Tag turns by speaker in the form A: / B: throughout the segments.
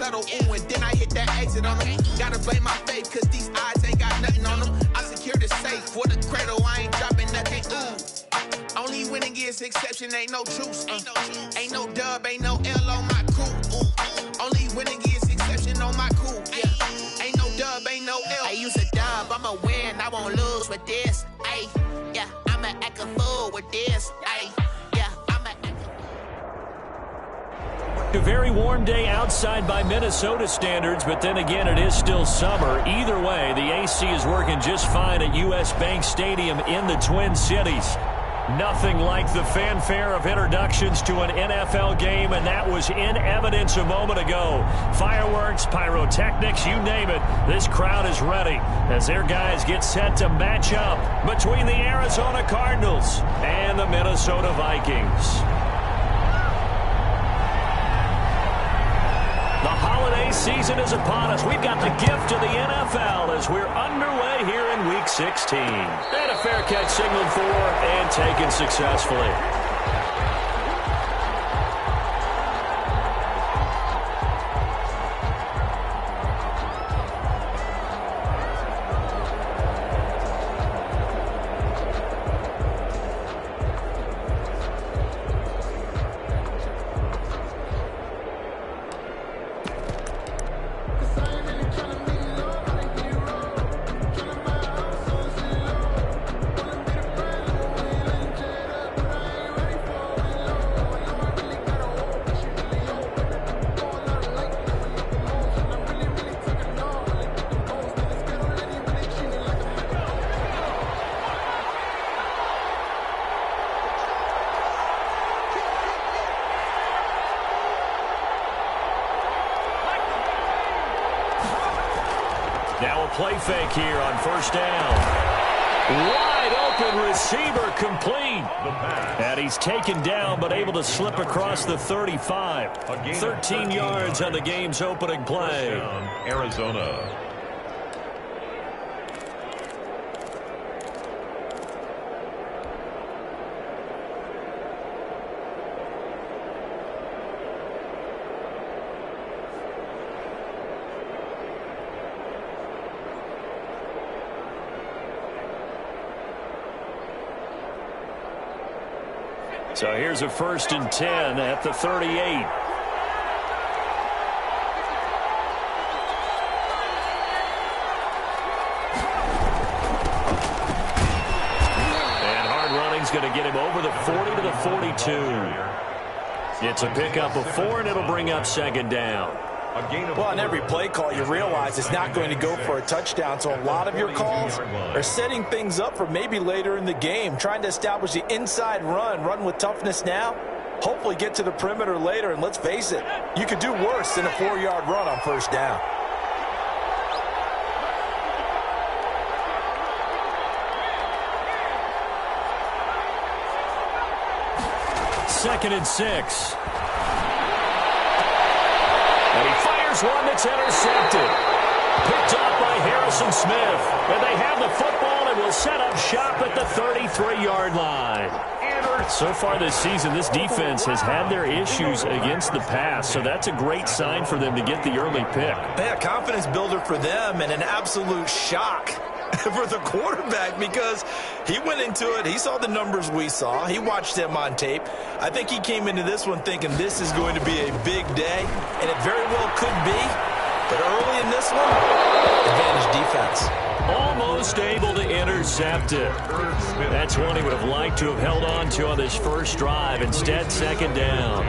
A: subtle, ooh, and then I hit that exit on them. Gotta blame my faith, cause these eyes ain't got nothing on them. I secure the safe for the cradle, I ain't dropping nothing, ooh. Only winning is exception, ain't no truce. Ain't no dub, ain't no L on my crew, ooh. Only winning is exception on my crew, yeah. Ain't no dub, ain't no L. I use a dub, I'ma win, I won't lose with this, ayy. Yeah, I'ma act a fool with this, ayy.
B: A very warm day outside by Minnesota standards, but then again, it is still summer. Either way, the AC is working just fine at U.S. Bank Stadium in the Twin Cities. Nothing like the fanfare of introductions to an NFL game, and that was in evidence a moment ago. Fireworks, pyrotechnics, you name it. This crowd is ready as their guys get set to match up between the Arizona Cardinals and the Minnesota Vikings. The holiday season is upon us. We've got the gift of the NFL as we're underway here in Week 16. And a fair catch signaled for and taken successfully. Now a play fake here on first down. Wide open receiver complete. And he's taken down but able to slip across the 35. 13 yards on the game's opening play.
C: Arizona.
B: So here's a 1st and 10 at the 38. And hard running's going to get him over the 40 to the 42. It's a pickup of 4, and it'll bring up 2nd down.
D: Well, on every play call, you realize it's not going to go for a touchdown, so a lot of your calls are setting things up for maybe later in the game, trying to establish the inside run with toughness now, hopefully get to the perimeter later, and let's face it, you could do worse than a 4-yard run on first down.
B: Second and 6. And he fires one that's intercepted. Picked off by Harrison Smith. And they have the football and will set up shop at the 33-yard line. So far this season, this defense has had their issues against the pass, so that's a great sign for them to get the early pick.
D: Yeah, confidence builder for them and an absolute shock for the quarterback because he went into it. He saw the numbers we saw. He watched them on tape. I think he came into this one thinking this is going to be a big day, and it very well could be. But early in this one, advantage defense.
B: Almost able to intercept it. That's one he would have liked to have held on to on this first drive. Instead, 2nd down.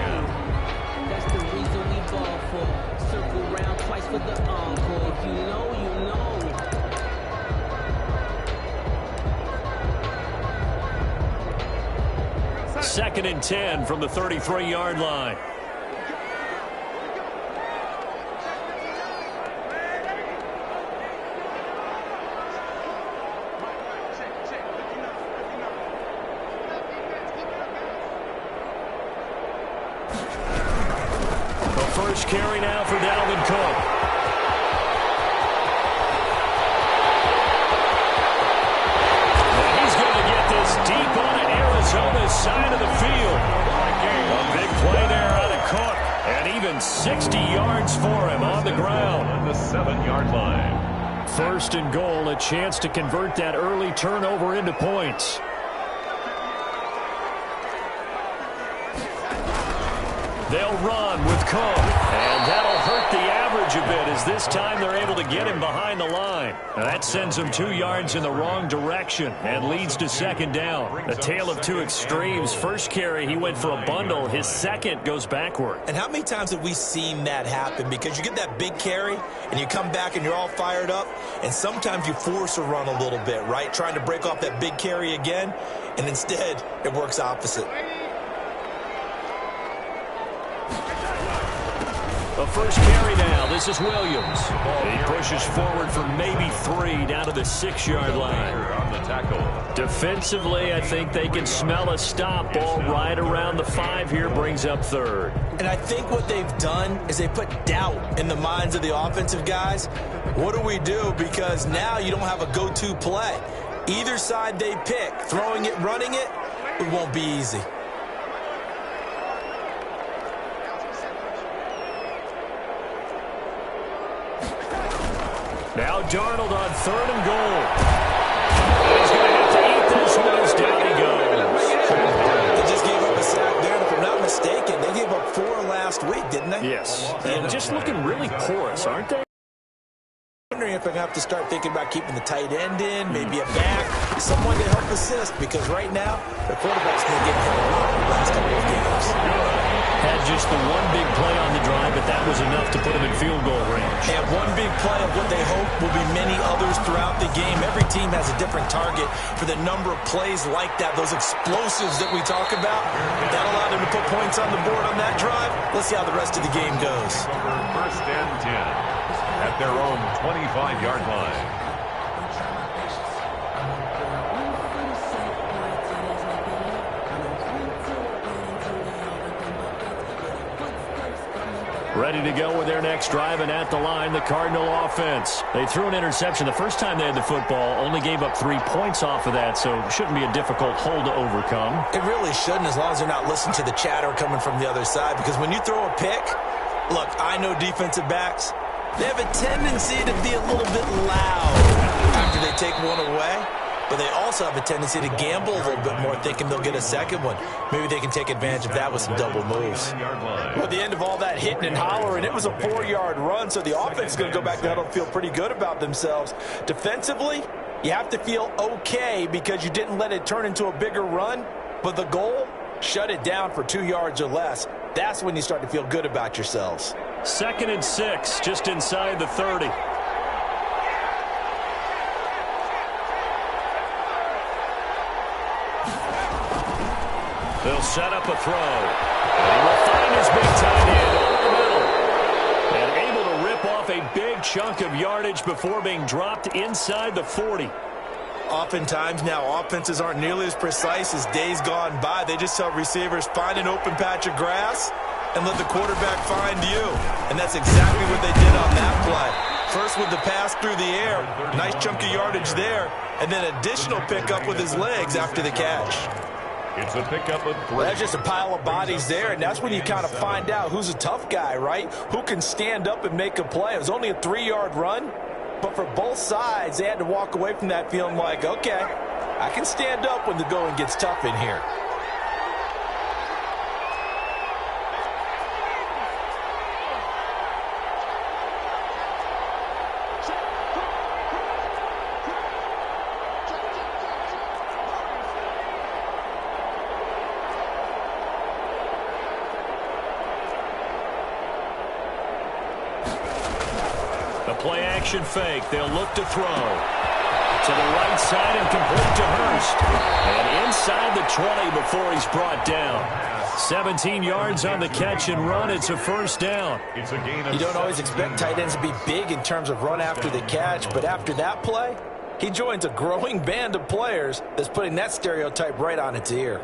E: That's the reason we ball for. Circle round twice for the encore. If you know, you know.
B: 2nd and 10 from the 33-yard line. The first carry now for Dalvin Cook. He's going to get this deep on Arizona's side of the field. A big play there out of Cook. And even 60 yards for him on the ground.
C: On the 7-yard line.
B: First and goal, a chance to convert that early turnover into points. They'll run with Coe, and that'll hurt the average a bit as this time they're able to get him behind the line. Now that sends him 2 yards in the wrong direction and leads to second down. A tale of two extremes. First carry, he went for a bundle. His second goes backward.
D: And how many times have we seen that happen? Because you get that big carry, and you come back and you're all fired up, and sometimes you force a run a little bit, right? Trying to break off that big carry again, and instead it works opposite.
B: The first carry now. This is Williams. He pushes forward for maybe 3 down to the 6-yard line.
C: On the tackle.
B: Defensively, I think they can smell a stop. Ball right around the 5 here, brings up third.
D: And I think what they've done is they put doubt in the minds of the offensive guys. What do we do? Because now you don't have a go-to play. Either side they pick, throwing it, running it, it won't be easy.
B: Now Darnold on 3rd and goal. He's going to have to eat this one as down he goes.
D: They just gave up a sack there, and if I'm not mistaken, they gave up 4 last week, didn't they?
B: Yes, and just looking really porous, aren't they?
D: I'm wondering if I have to start thinking about keeping the tight end in, maybe a back, someone to help assist, because right now, the quarterback's going to get hit a lot in the last couple of games.
B: Had just the one big play on the drive, but that was enough to put him in field goal range.
D: And one big play of what they hope will be many others throughout the game. Every team has a different target for the number of plays like that, those explosives that we talk about. That allowed them to put points on the board on that drive. Let's see how the rest of the game goes.
C: First and 10 at their own 25-yard line.
B: Ready to go with their next drive, and at the line, the Cardinal offense. They threw an interception the first time they had the football, only gave up 3 points off of that, so shouldn't be a difficult hole to overcome.
D: It really shouldn't, as long as they're not listening to the chatter coming from the other side, because when you throw a pick, look, I know defensive backs, they have a tendency to be a little bit loud after they take one away. But they also have a tendency to gamble a little bit more, thinking they'll get a second one. Maybe they can take advantage of that with some double moves. Well, at the end of all that hitting and hollering, it was a 4-yard run, so the offense is going to go back there and feel pretty good about themselves. Defensively, you have to feel okay because you didn't let it turn into a bigger run. But the goal, shut it down for 2 yards or less. That's when you start to feel good about yourselves.
B: 2nd and 6, just inside the 30. They'll set up a throw. And he will find his big tight end over the middle. And able to rip off a big chunk of yardage before being dropped inside the 40.
D: Oftentimes now, offenses aren't nearly as precise as days gone by. They just tell receivers, find an open patch of grass and let the quarterback find you. And that's exactly what they did on that play. First with the pass through the air, nice chunk of yardage there, and then additional pickup with his legs after the catch.
C: It's a pickup of 3.
D: That's just a pile of bodies there, and that's when you kind of find out who's a tough guy, right? Who can stand up and make a play. It was only a 3-yard run, but for both sides, they had to walk away from that feeling like, okay, I can stand up when the going gets tough in here.
B: Play-action fake. They'll look to throw. To the right side and complete to Hurst. And inside the 20 before he's brought down. 17 yards on the catch and run. It's a first down.
C: It's a gain of
D: You don't always expect tight ends to be big in terms of run after the catch, but after that play, he joins a growing band of players that's putting that stereotype right on its ear.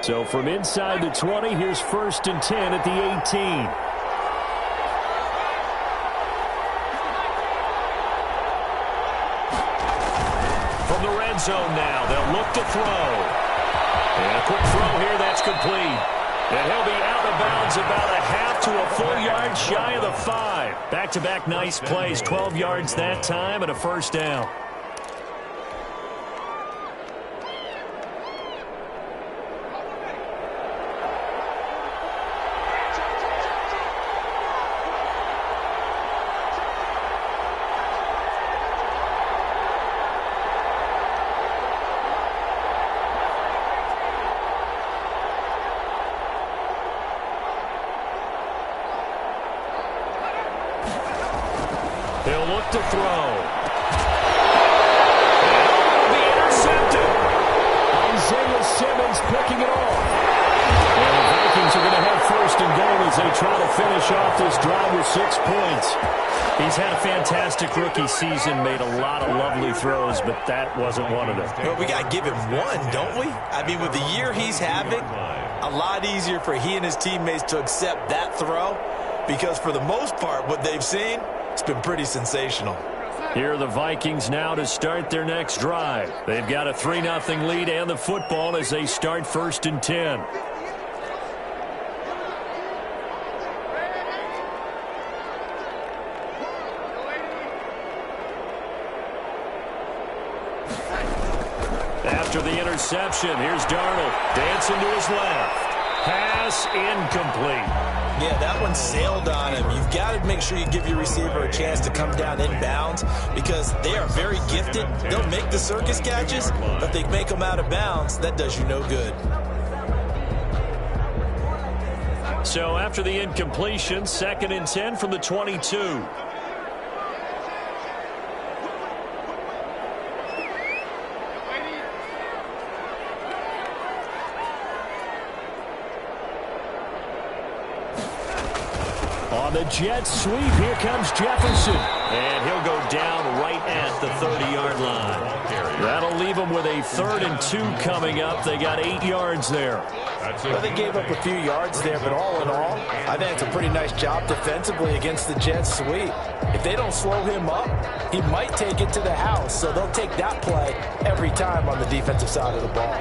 B: So from inside the 20, here's 1st and 10 at the 18. red zone now. They'll look to throw. And a quick throw here, that's complete. And he'll be out of bounds about a half to a full yard shy of the 5. Back-to-back nice plays, 12 yards that time and a first down. He'll look to throw. And it'll be intercepted. Isaiah Simmons picking it off. And the Vikings are going to have first and goal as they try to finish off this drive with 6 points. He's had a fantastic rookie season, made a lot of lovely throws, but that wasn't one of them.
D: Well, we got to give him one, don't we? I mean, with the year he's having, a lot easier for he and his teammates to accept that throw because for the most part, what they've seen, it's been pretty sensational.
B: Here are the Vikings now to start their next drive. They've got a 3-0 lead and the football as they start 1st and 10. After the interception, here's Darnold dancing to his left. Pass incomplete.
D: Yeah, that one sailed on him. You've got to make sure you give your receiver a chance to come down inbounds because they are very gifted. They'll make the circus catches, but if they make them out of bounds, that does you no good.
B: So after the incompletion, 2nd and 10 from the 22. On the jet sweep, here comes Jefferson. And he'll go down right at the 30-yard line. That'll leave them with a 3rd and 2 coming up. They got 8 yards there.
D: Well, they gave up a few yards there, but all in all, I think it's a pretty nice job defensively against the jet sweep. If they don't slow him up, he might take it to the house, so they'll take that play every time on the defensive side of the ball.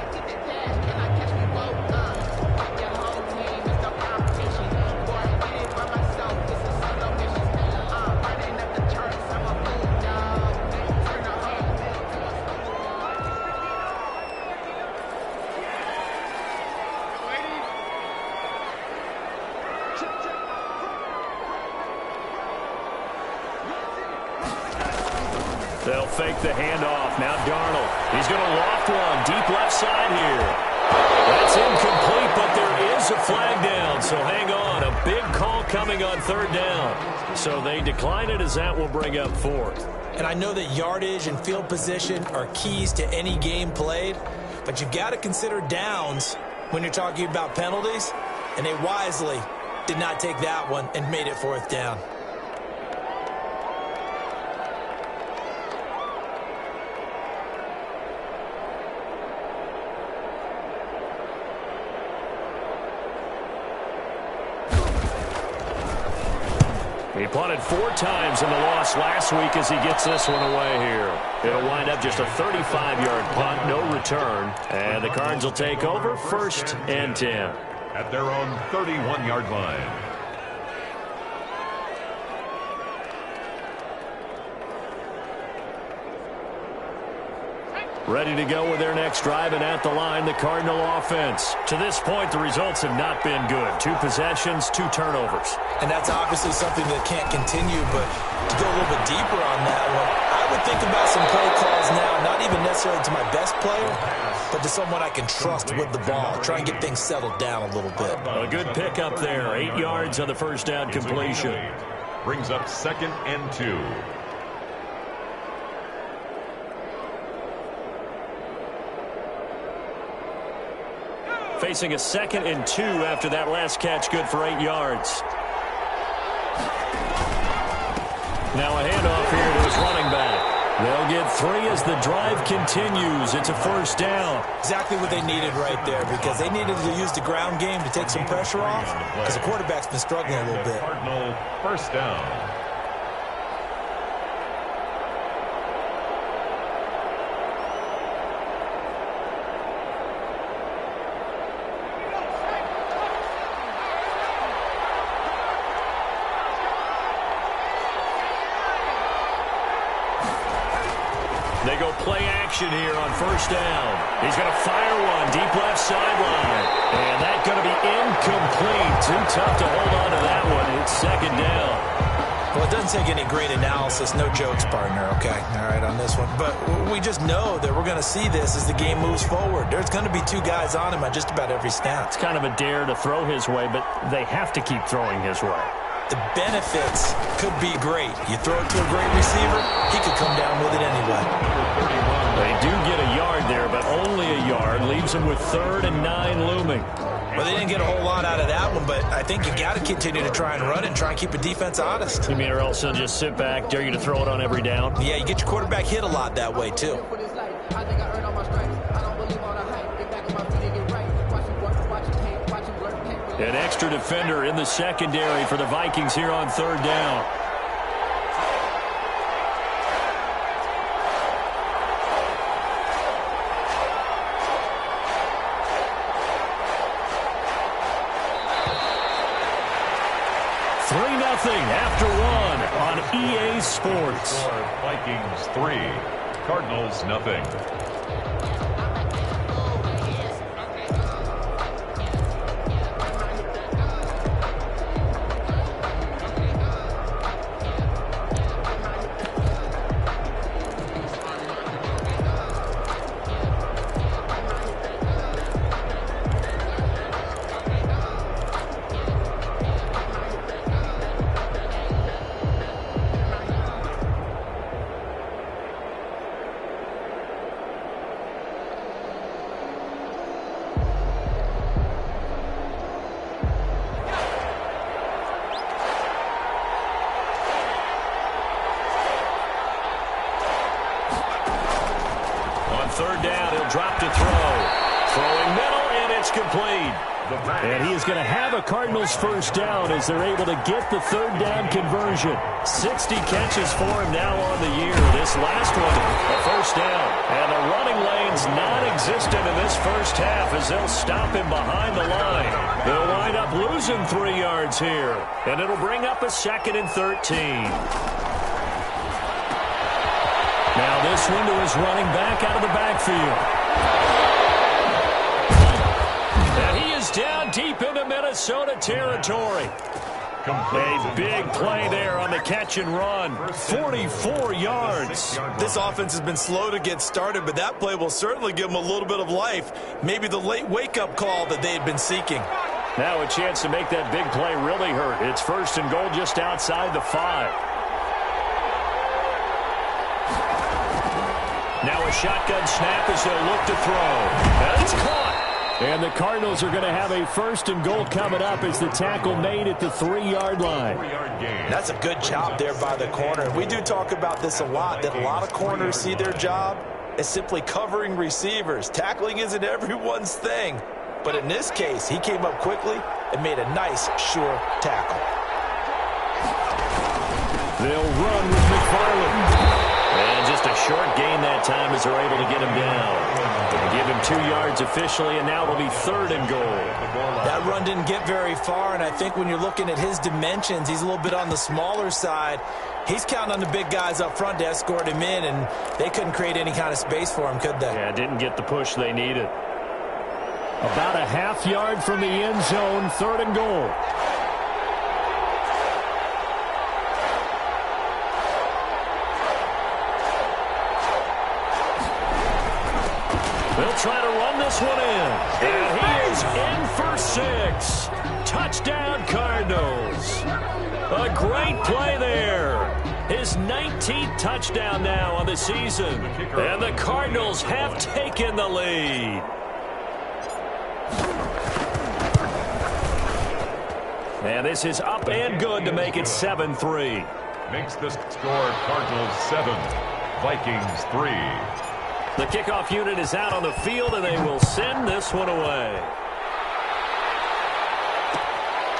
B: They'll fake the handoff. Now Darnold. He's going to loft one. Deep left side here. That's incomplete, but there is a flag down. So hang on. A big call coming on 3rd down. So they decline it as that will bring up 4th.
D: And I know that yardage and field position are keys to any game played, but you've got to consider downs when you're talking about penalties. And they wisely did not take that one and made it 4th down.
B: He punted 4 times in the loss last week as he gets this one away here. It'll wind up just a 35-yard punt, no return. And the Cardinals will take over 1st and 10.
C: At their own 31-yard line.
B: Ready to go with their next drive, and at the line, the Cardinal offense. To this point, the results have not been good. 2 possessions, 2 turnovers.
D: And that's obviously something that can't continue, but to go a little bit deeper on that one, I would think about some play calls now, not even necessarily to my best player, but to someone I can trust with the ball. Try and get things settled down a little bit.
B: A good pickup there. 8 yards on the first down completion.
C: Brings up 2nd and 2.
B: Facing a 2nd and 2 after that last catch, good for 8 yards. Now a handoff here to his running back. They'll get 3 as the drive continues. It's a first down.
D: Exactly what they needed right there because they needed to use the ground game to take some pressure off because the quarterback's been struggling a little bit.
C: Cardinal first down.
B: action here on first down. He's going to fire one deep left sideline. And that's going to be incomplete. Too tough to hold on to that one. It's second down.
D: Well, it doesn't take any great analysis. No jokes, partner, okay? All right, on this one. But we just know that we're going to see this as the game moves forward. There's going to be two guys on him at just about every snap.
B: It's kind of a dare to throw his way, but they have to keep throwing his way.
D: The benefits could be great. You throw it to a great receiver, he could come down with it anyway.
B: They do get a yard there, but only a yard. Leaves them with 3rd and 9 looming.
D: Well, they didn't get a whole lot out of that one, but I think you got to continue to try and run it and try and keep the defense honest.
B: You mean or else they'll just sit back, dare you to throw it on every down?
D: Yeah, you get your quarterback hit a lot that way, too.
B: An extra defender in the secondary for the Vikings here on 3rd down. After one on EA Sports.
C: Vikings 3, Cardinals nothing.
B: Third down, he'll drop to throw. Throwing middle, and it's complete. And he is going to have a Cardinals first down as they're able to get the 3rd down conversion. 60 catches for him now on the year. This last one, a first down. And the running lane's non-existent in this first half as they'll stop him behind the line. They'll wind up losing 3 yards here. And it'll bring up a 2nd and 13. Now this one to his running back out of the backfield. And he is down deep into Minnesota territory. A big play there on the catch and run. 44 yards.
D: This offense has been slow to get started, but that play will certainly give them a little bit of life. Maybe the late wake-up call that they had been seeking.
B: Now a chance to make that big play really hurt. It's 1st and goal just outside the 5. Now a shotgun snap as they'll look to throw. And it's caught. And the Cardinals are going to have a 1st and goal coming up as the tackle made at the 3-yard line.
D: That's a good job there by the corner. We do talk about this a lot, that a lot of corners see their job as simply covering receivers. Tackling isn't everyone's thing. But in this case, he came up quickly and made a nice, sure tackle.
B: They'll run with McFarland. And just a short gain that time as they're able to get him down. They give him 2 yards officially, and now it'll be 3rd and goal.
D: That run didn't get very far, and I think when you're looking at his dimensions, he's a little bit on the smaller side. He's counting on the big guys up front to escort him in, and they couldn't create any kind of space for him, could they?
B: Yeah, didn't get the push they needed. About a half yard from the end zone, 3rd and goal. They'll try to run this one in. And he is in for 6. Touchdown, Cardinals. A great play there. His 19th touchdown now on the season. And the Cardinals have taken the lead. And this is up and good to make it 7-3.
C: Makes the score Cardinals 7, Vikings 3.
B: The kickoff unit is out on the field, and they will send this one away.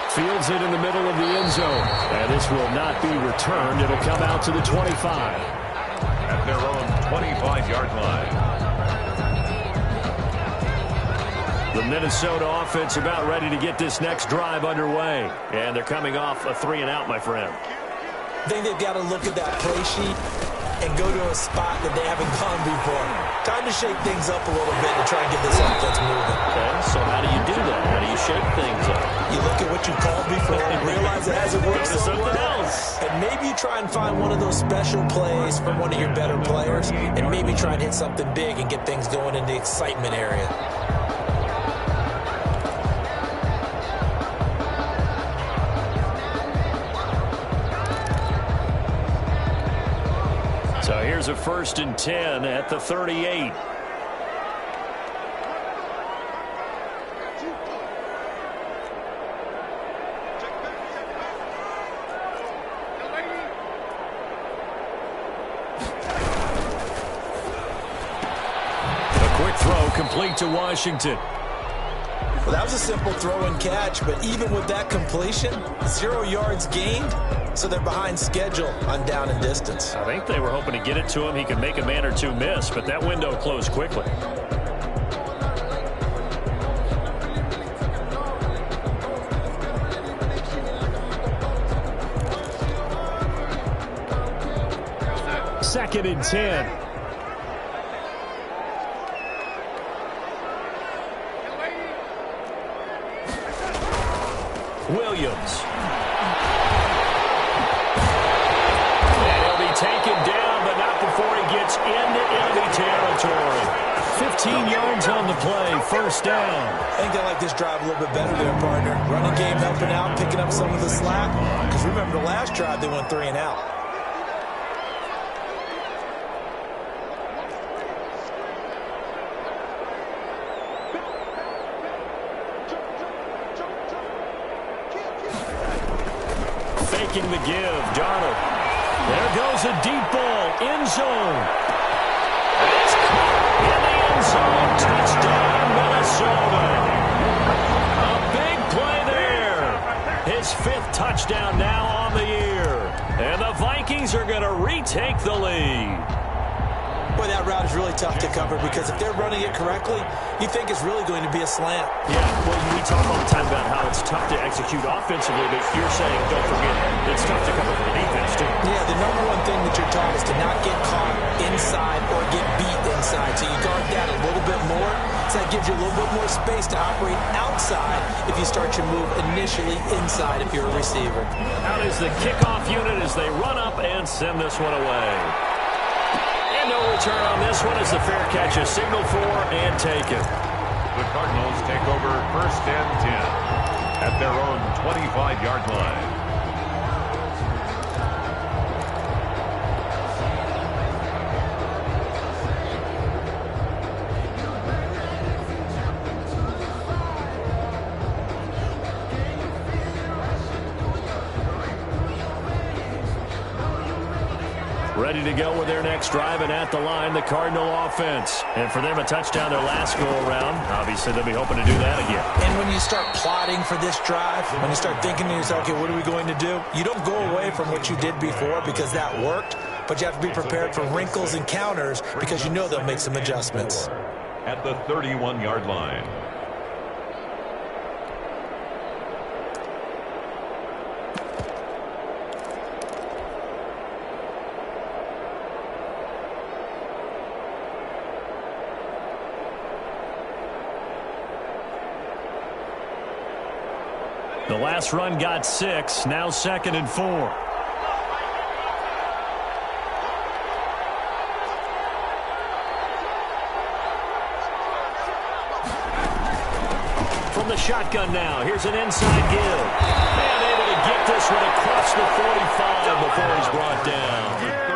B: Fields it in the middle of the end zone. And this will not be returned. It'll come out to the 25.
C: At their own 25-yard line.
B: The Minnesota offense about ready to get this next drive underway. And they're coming off a 3-and-out, my friend.
D: I think they've got to look at that play sheet and go to a spot that they haven't gone before. Time to shake things up a little bit to try and get this offense moving.
B: Okay, so how do you do that? How do you shake things up?
D: You look at what you called before and realize it hasn't worked
B: Go to something else.
D: And maybe you try and find one of those special plays from one of your better players, and maybe try and hit something big and get things going in the excitement area.
B: So here's a 1st and 10 at the 38. A quick throw complete to Washington.
D: Well, that was a simple throw and catch, but even with that completion, 0 yards gained, so they're behind schedule on down and distance.
B: I think they were hoping to get it to him. He could make a man or two miss, but that window closed quickly. Second and 10. Williams. And he'll be taken down, but not before he gets into enemy territory. 15 yards on the play, 1st down.
D: I think they like this drive a little bit better there, partner. Running game helping out, picking up some of the slack. Because remember, the last drive they went 3 and out.
B: Faking the give, Darnold. There goes a deep ball, end zone. It's caught in the end zone. Touchdown, Minnesota. A big play there. His 5th touchdown now on the year. And the Vikings are going to retake the lead.
D: Boy, that route is really tough to cover because if they're running it correctly, you think it's really going to be a slant.
B: Yeah, well, we talk all the time about how it's tough to execute offensively, but you're saying, don't forget, it's tough to cover for the defense, too.
D: Yeah, the number one thing that you're taught is to not get caught inside or get beat inside. So you guard that a little bit more. So that gives you a little bit more space to operate outside if you start your move initially inside if you're a receiver.
B: Out is the kickoff unit as they run up and send this one away. No return on this one as the fair catch is signaled for and taken.
C: The Cardinals take over 1st and 10 at their own 25-yard line.
B: Ready to go with their next drive, and at the line, the Cardinal offense. And for them, a touchdown their last go-around. Obviously, they'll be hoping to do that again.
D: And when you start plotting for this drive, when you start thinking to yourself, okay, what are we going to do? You don't go away from what you did before because that worked, but you have to be prepared for wrinkles and counters because you know they'll make some adjustments.
C: At the 31-yard line.
B: The last run got 6, now 2nd and 4. From the shotgun now, here's an inside give. And able to get this one across the 45 before he's brought down.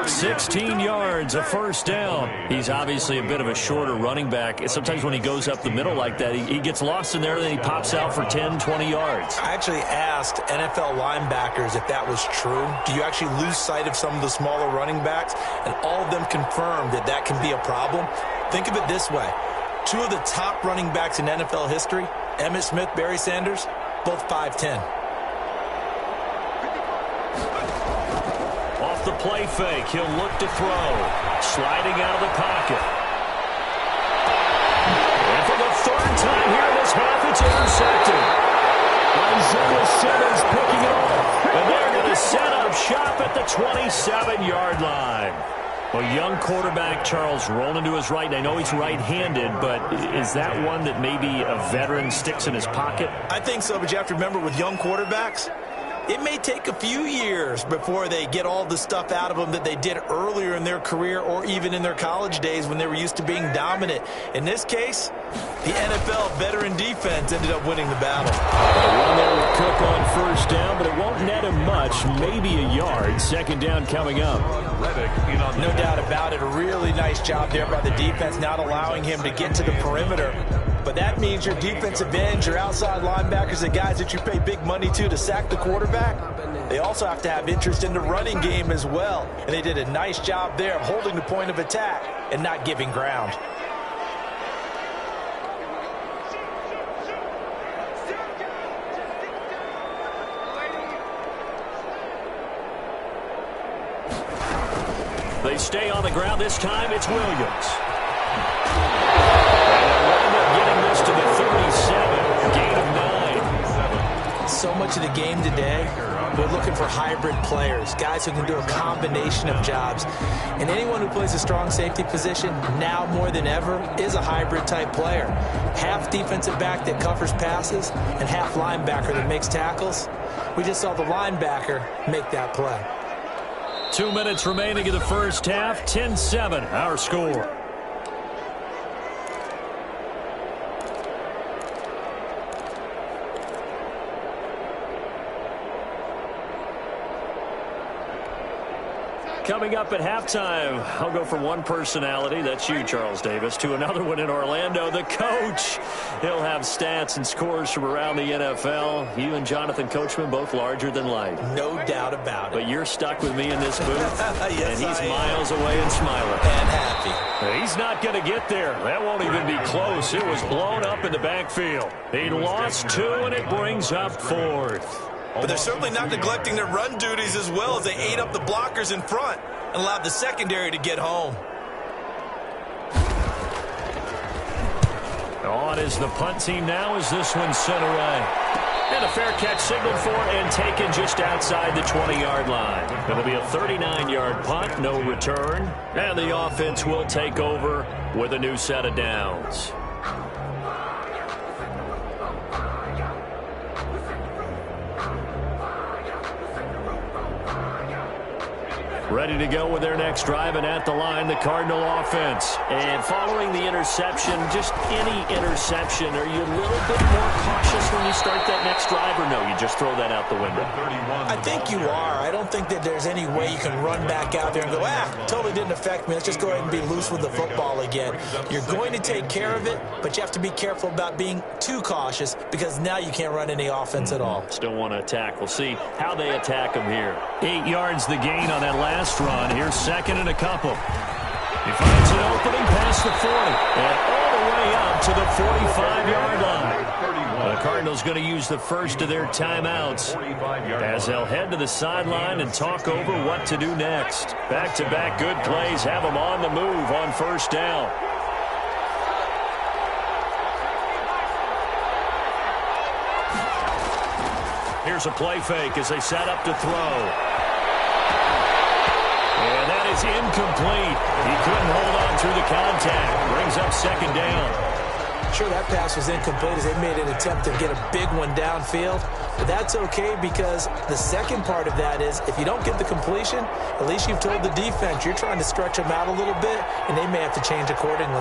B: 16 yards, a 1st down. He's obviously a bit of a shorter running back. Sometimes when he goes up the middle like that, he gets lost in there, and then he pops out for 10, 20 yards.
D: I actually asked NFL linebackers if that was true. Do you actually lose sight of some of the smaller running backs? And all of them confirmed that that can be a problem. Think of it this way. 2 of the top running backs in NFL history, Emmitt Smith, Barry Sanders, both 5'10".
B: Off the play fake, he'll look to throw. Sliding out of the pocket. And for the 3rd time here in this half, it's intercepted. Isaiah Simmons picking it off. And they're going to set up shop at the 27-yard line. Well, young quarterback Charles rolling to his right. And I know he's right-handed, but is that one that maybe a veteran sticks in his pocket?
D: I think so, but you have to remember with young quarterbacks, it may take a few years before they get all the stuff out of them that they did earlier in their career or even in their college days when they were used to being dominant. In this case, the NFL veteran defense ended up winning the battle.
B: One there with Cook on first down, but it won't net him much, maybe a yard. Second down coming up.
D: No doubt about it. A really nice job there by the defense, not allowing him to get to the perimeter. But that means your defensive ends, your outside linebackers, the guys that you pay big money to sack the quarterback, they also have to have interest in the running game as well. And they did a nice job there of holding the point of attack and not giving ground.
B: They stay on the ground. This time it's Williams. Getting this to the 37, gain of 9.
D: So much of the game today, we're looking for hybrid players, guys who can do a combination of jobs. And anyone who plays a strong safety position, now more than ever, is a hybrid type player. Half defensive back that covers passes and half linebacker that makes tackles. We just saw the linebacker make that play.
B: 2 minutes remaining in the first half, 10-7, our score. Coming up at halftime, I'll go from one personality, that's you, Charles Davis, to another one in Orlando, the coach. He'll have stats and scores from around the NFL. You and Jonathan Coachman, both larger than life.
D: No doubt about it.
B: But you're stuck with me in this booth,
D: yes,
B: and he's miles away and smiling.
D: And happy.
B: He's not going to get there. That won't even be close. It was blown up in the backfield. He lost 2, and it brings up 4th.
D: But they're certainly not neglecting their run duties as well as they ate up the blockers in front and allowed the secondary to get home.
B: On is the punt team now as this one sent away. And a fair catch signaled for and taken just outside the 20-yard line. It'll be a 39-yard punt, no return. And the offense will take over with a new set of downs. Ready to go with their next drive, and at the line, the Cardinal offense. And following the interception, just any interception, are you a little bit more cautious when you start that next drive, or no, you just throw that out the window?
D: I think you are. I don't think that there's any way you can run back out there and go, totally didn't affect me. Let's just go ahead and be loose with the football again. You're going to take care of it, but you have to be careful about being too cautious because now you can't run any offense at all.
B: Still want to attack. We'll see how they attack them here. 8 yards the gain on that last run. Here's second and a couple. He finds an opening past the 40 and all the way up to the 45-yard line. The Cardinals going to use the first of their timeouts as they'll head to the sideline and talk over what to do next. Back-to-back good plays have them on the move on first down. Here's a play fake as they set up to throw. And that is incomplete. He couldn't hold on through the contact. Brings up second down.
D: Sure, that pass was incomplete as they made an attempt to get a big one downfield. But that's okay because the second part of that is if you don't get the completion, at least you've told the defense you're trying to stretch them out a little bit, and they may have to change accordingly.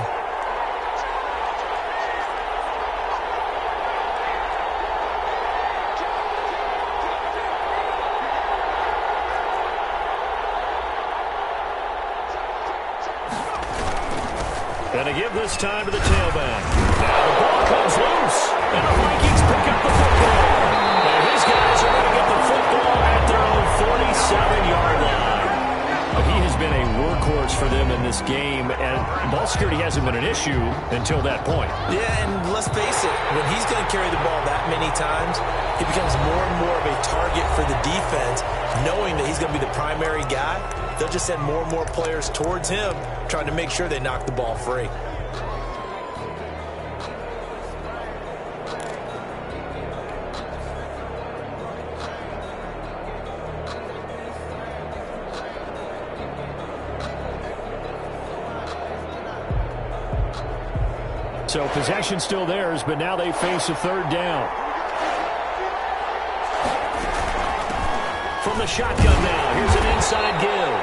B: Going to give this time to the tailback. Now the ball comes loose, and the Vikings pick up the football. And his guys are going to get the football at their own 47-yard line. He has been a workhorse for them in this game, and ball security hasn't been an issue until that point.
D: Yeah, and let's face it, when he's going to carry the ball that many times, he becomes more and more of a target for the defense, knowing that he's going to be the primary guy. They'll just send more and more players towards him, trying to make sure they knock the ball free.
B: So possession still theirs, but now they face a third down. From the shotgun now, here's an inside give.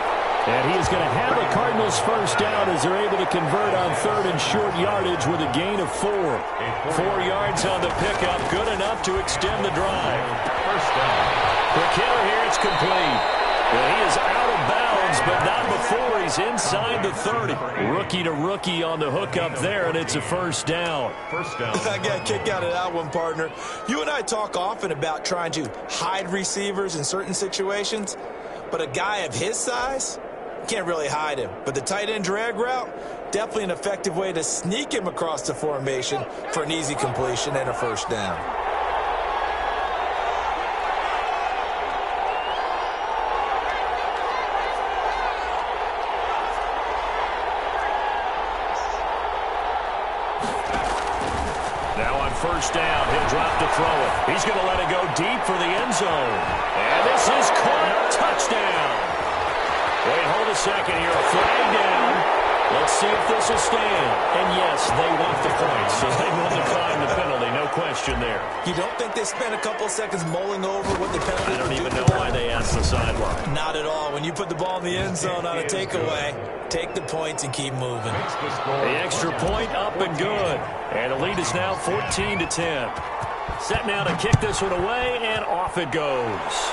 B: And he is going to have a Cardinals first down as they're able to convert on third and short yardage with a gain of 4. 4 yards on the pickup, good enough to extend the drive.
C: First down.
B: Quick hitter here, it's complete. Well, he is out of bounds, but not before he's inside the 30. Rookie to rookie on the hookup there, and it's a first down.
C: First down.
D: I got a kick out of that one, partner. You and I talk often about trying to hide receivers in certain situations, but a guy of his size, can't really hide him. But the tight end drag route, definitely an effective way to sneak him across the formation for an easy completion and a first down.
B: First down, he'll drop to throw it. He's going to let it go deep for the end zone. And this is caught. Touchdown. Wait, hold a second here. A flag down. Let's see if this will stand. And yes, they want the points, so they will decline the penalty. No question there.
D: You don't think they spent a couple seconds mulling over what the penalty
B: I don't even know why they asked the sideline.
D: Not at all. When you put the ball in the end zone on a takeaway, take the points and keep moving.
B: The extra point up and good. And the lead is now 14-10. Set now to kick this one away, and off it goes.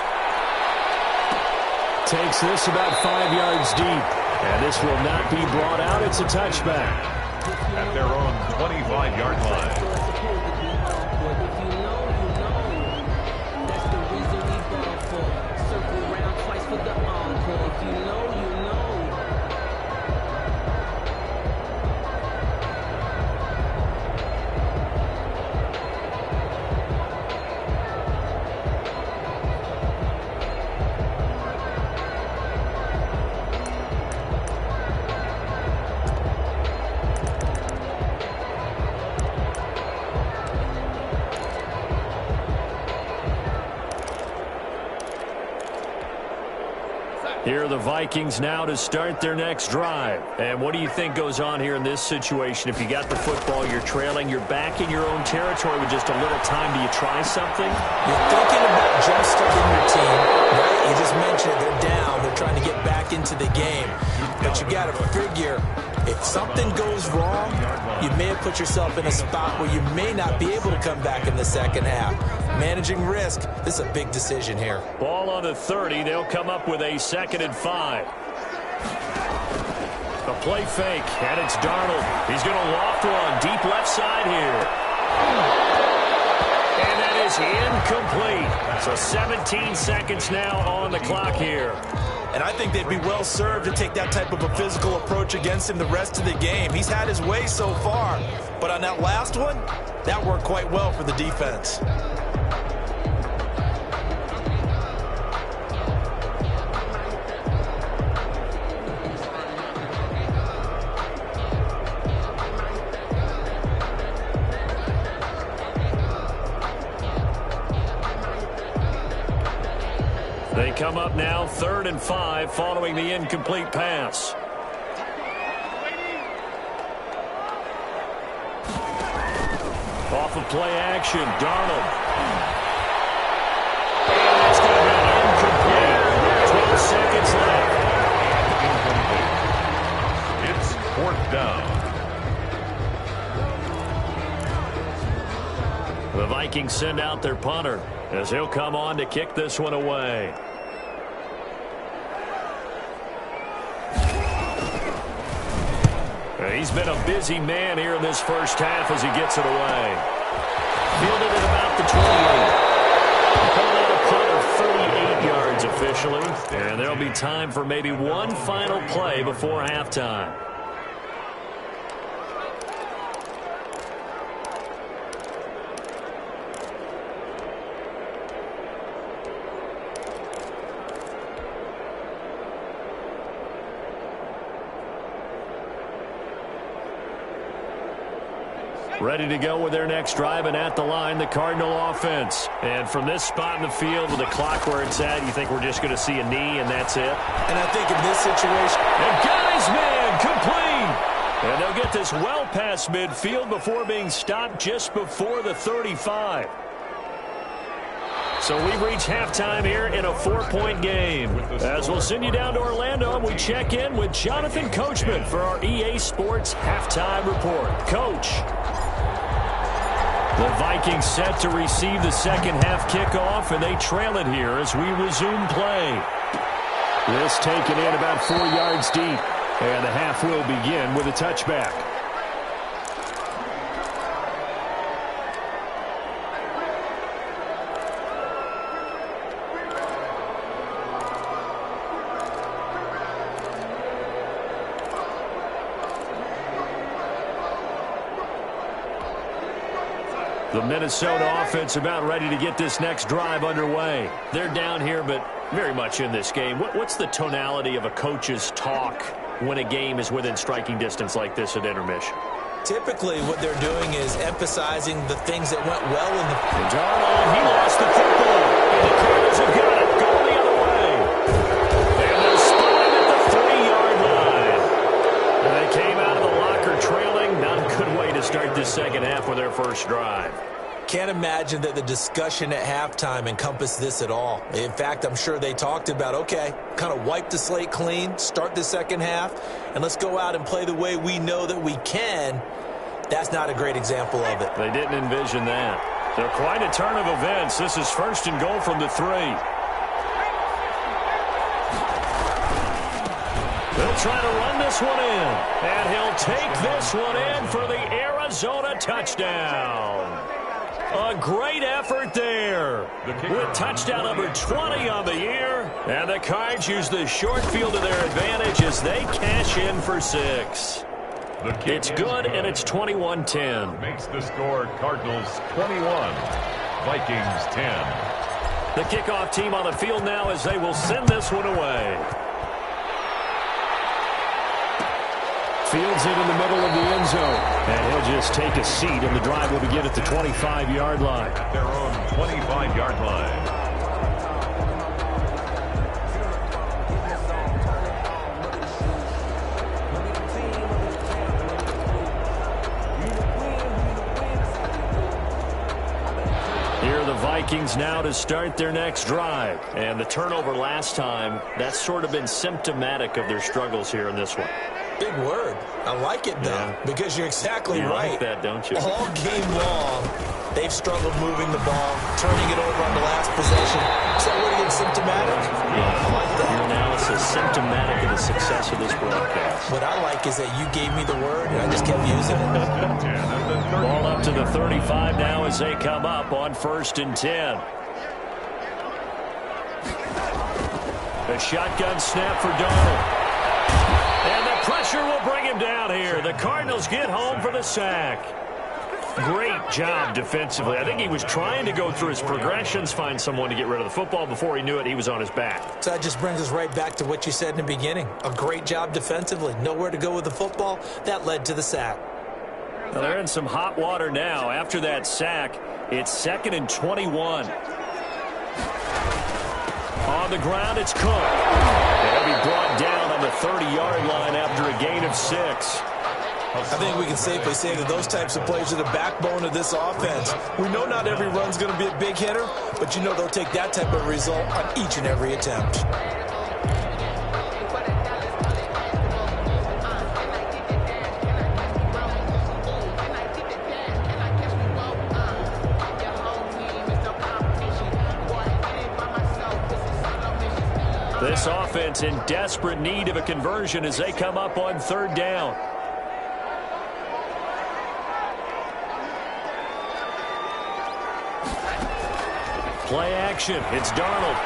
B: Takes this about 5 yards deep. And this will not be brought out. It's a touchback.
C: At their own 25-yard line.
E: That's the reason we ball for. Circle round twice for the encore. If you know, you know.
B: Here are the Vikings now to start their next drive. And what do you think goes on here in this situation? If you got the football, you're trailing, you're back in your own territory with just a little time. Do you try something?
D: You're thinking about jump-starting your team, right? You just mentioned it. They're down. They're trying to get back into the game. But you got to figure, if something goes wrong, you may have put yourself in a spot where you may not be able to come back in the second half. Managing risk, this is a big decision here.
B: Ball on the 30. They'll come up with a 2nd and 5. A play fake, and it's Darnold. He's going to loft one deep left side here. And that is incomplete. So 17 seconds now on the clock here.
D: And I think they'd be well served to take that type of a physical approach against him the rest of the game. He's had his way so far. But on that last one, that worked quite well for the defense.
B: They come up now 3rd and 5 following the incomplete pass. Off of play action, Darnold. And that's going to be incomplete. 12 seconds left.
C: Incomplete. It's 4th down.
B: The Vikings send out their punter as he'll come on to kick this one away. He's been a busy man here in this first half as he gets it away. Fielded at about the 28. Calling out a punt of 38 yards officially. And there'll be time for maybe one final play before halftime. Ready to go with their next drive, and at the line, the Cardinal offense. And from this spot in the field with the clock where it's at, you think we're just going to see a knee and that's it?
D: And I think in this situation...
B: And got his man complete! And they'll get this well past midfield before being stopped just before the 35. So we've reached halftime here in a 4-point game. As we'll send you down to Orlando, and we check in with Jonathan Coachman for our EA Sports Halftime Report. Coach. The Vikings set to receive the second half kickoff, and they trail it here as we resume play. This taken in about 4 yards deep, and the half will begin with a touchback. The Minnesota offense about ready to get this next drive underway. They're down here, but very much in this game. What's the tonality of a coach's talk when a game is within striking distance like this at intermission?
D: Typically, what they're doing is emphasizing the things that went well in the...
B: Darnold, he lost the football. And the Cardinals have got it. Going the other way. And they're spotted at the 3-yard line. And they came out of the locker trailing. Not a good way to start this second half with their first drive.
D: Can't imagine that the discussion at halftime encompassed this at all. In fact, I'm sure they talked about, okay, kind of wipe the slate clean, start the second half, and let's go out and play the way we know that we can. That's not a great example of it.
B: They didn't envision that. They're quite a turn of events. This is first and goal from the 3. They'll try to run this one in, and he'll take this one in for the Arizona touchdown. A great effort there with touchdown number 20 on the year. And the Cards use the short field to their advantage as they cash in for 6. It's good, and it's 21-10.
C: Makes the score Cardinals 21, Vikings 10.
B: The kickoff team on the field now as they will send this one away. Fields it in the middle of the end zone. And he'll just take a seat, and the drive will begin at the 25-yard line.
C: At their own 25-yard line.
B: Here are the Vikings now to start their next drive. And the turnover last time, that's sort of been symptomatic of their struggles here in this one.
D: Big word. I like it, though, because you're exactly right.
B: You like that, don't you?
D: All game long, they've struggled moving the ball, turning it over on the last possession. Is that where it's symptomatic?
B: Yeah, I like that. Your analysis symptomatic of the success of this broadcast.
D: What I like is that you gave me the word, and I just kept using it.
B: Ball up to the 35 now as they come up on 1st and 10. A shotgun snap for Darnold. And the pressure will bring him down here. The Cardinals get home for the sack. Great job defensively. I think he was trying to go through his progressions, find someone to get rid of the football. Before he knew it, he was on his back.
D: So that just brings us right back to what you said in the beginning. A great job defensively. Nowhere to go with the football. That led to the sack.
B: Well, they're in some hot water now. After that sack, it's 2nd and 21. On the ground, it's Cook. They'll be brought down on the 30-yard line after a gain of 6.
D: I think we can safely say that those types of plays are the backbone of this offense. We know not every run's going to be a big hitter, but you know they'll take that type of result on each and every attempt.
B: This offense in desperate need of a conversion as they come up on 3rd down. Play action. It's Darnold.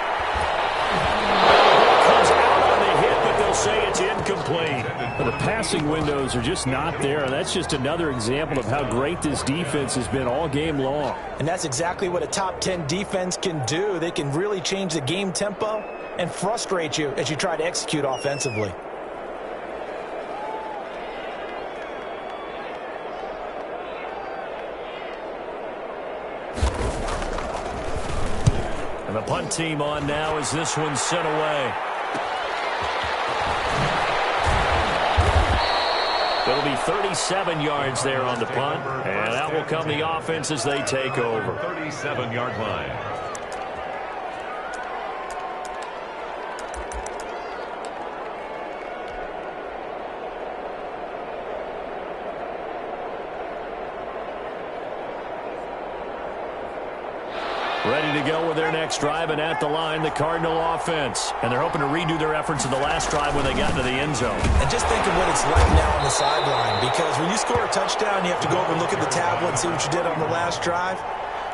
B: Comes out on the hit, but they'll say it's incomplete. Well, the passing windows are just not there, and that's just another example of how great this defense has been all game long.
D: And that's exactly what a top 10 defense can do. They can really change the game tempo and frustrate you as you try to execute offensively.
B: And the punt team on now as this one's sent away. The It'll be 37 yards there on the punt, and that will come the offense as they take over.
C: 37-yard line.
B: Ready to go with their next drive, and at the line, the Cardinal offense. And they're hoping to redo their efforts in the last drive when they got into the end zone.
D: And just think of what it's like now on the sideline, because when you score a touchdown, you have to go over and look at the tablet and see what you did on the last drive.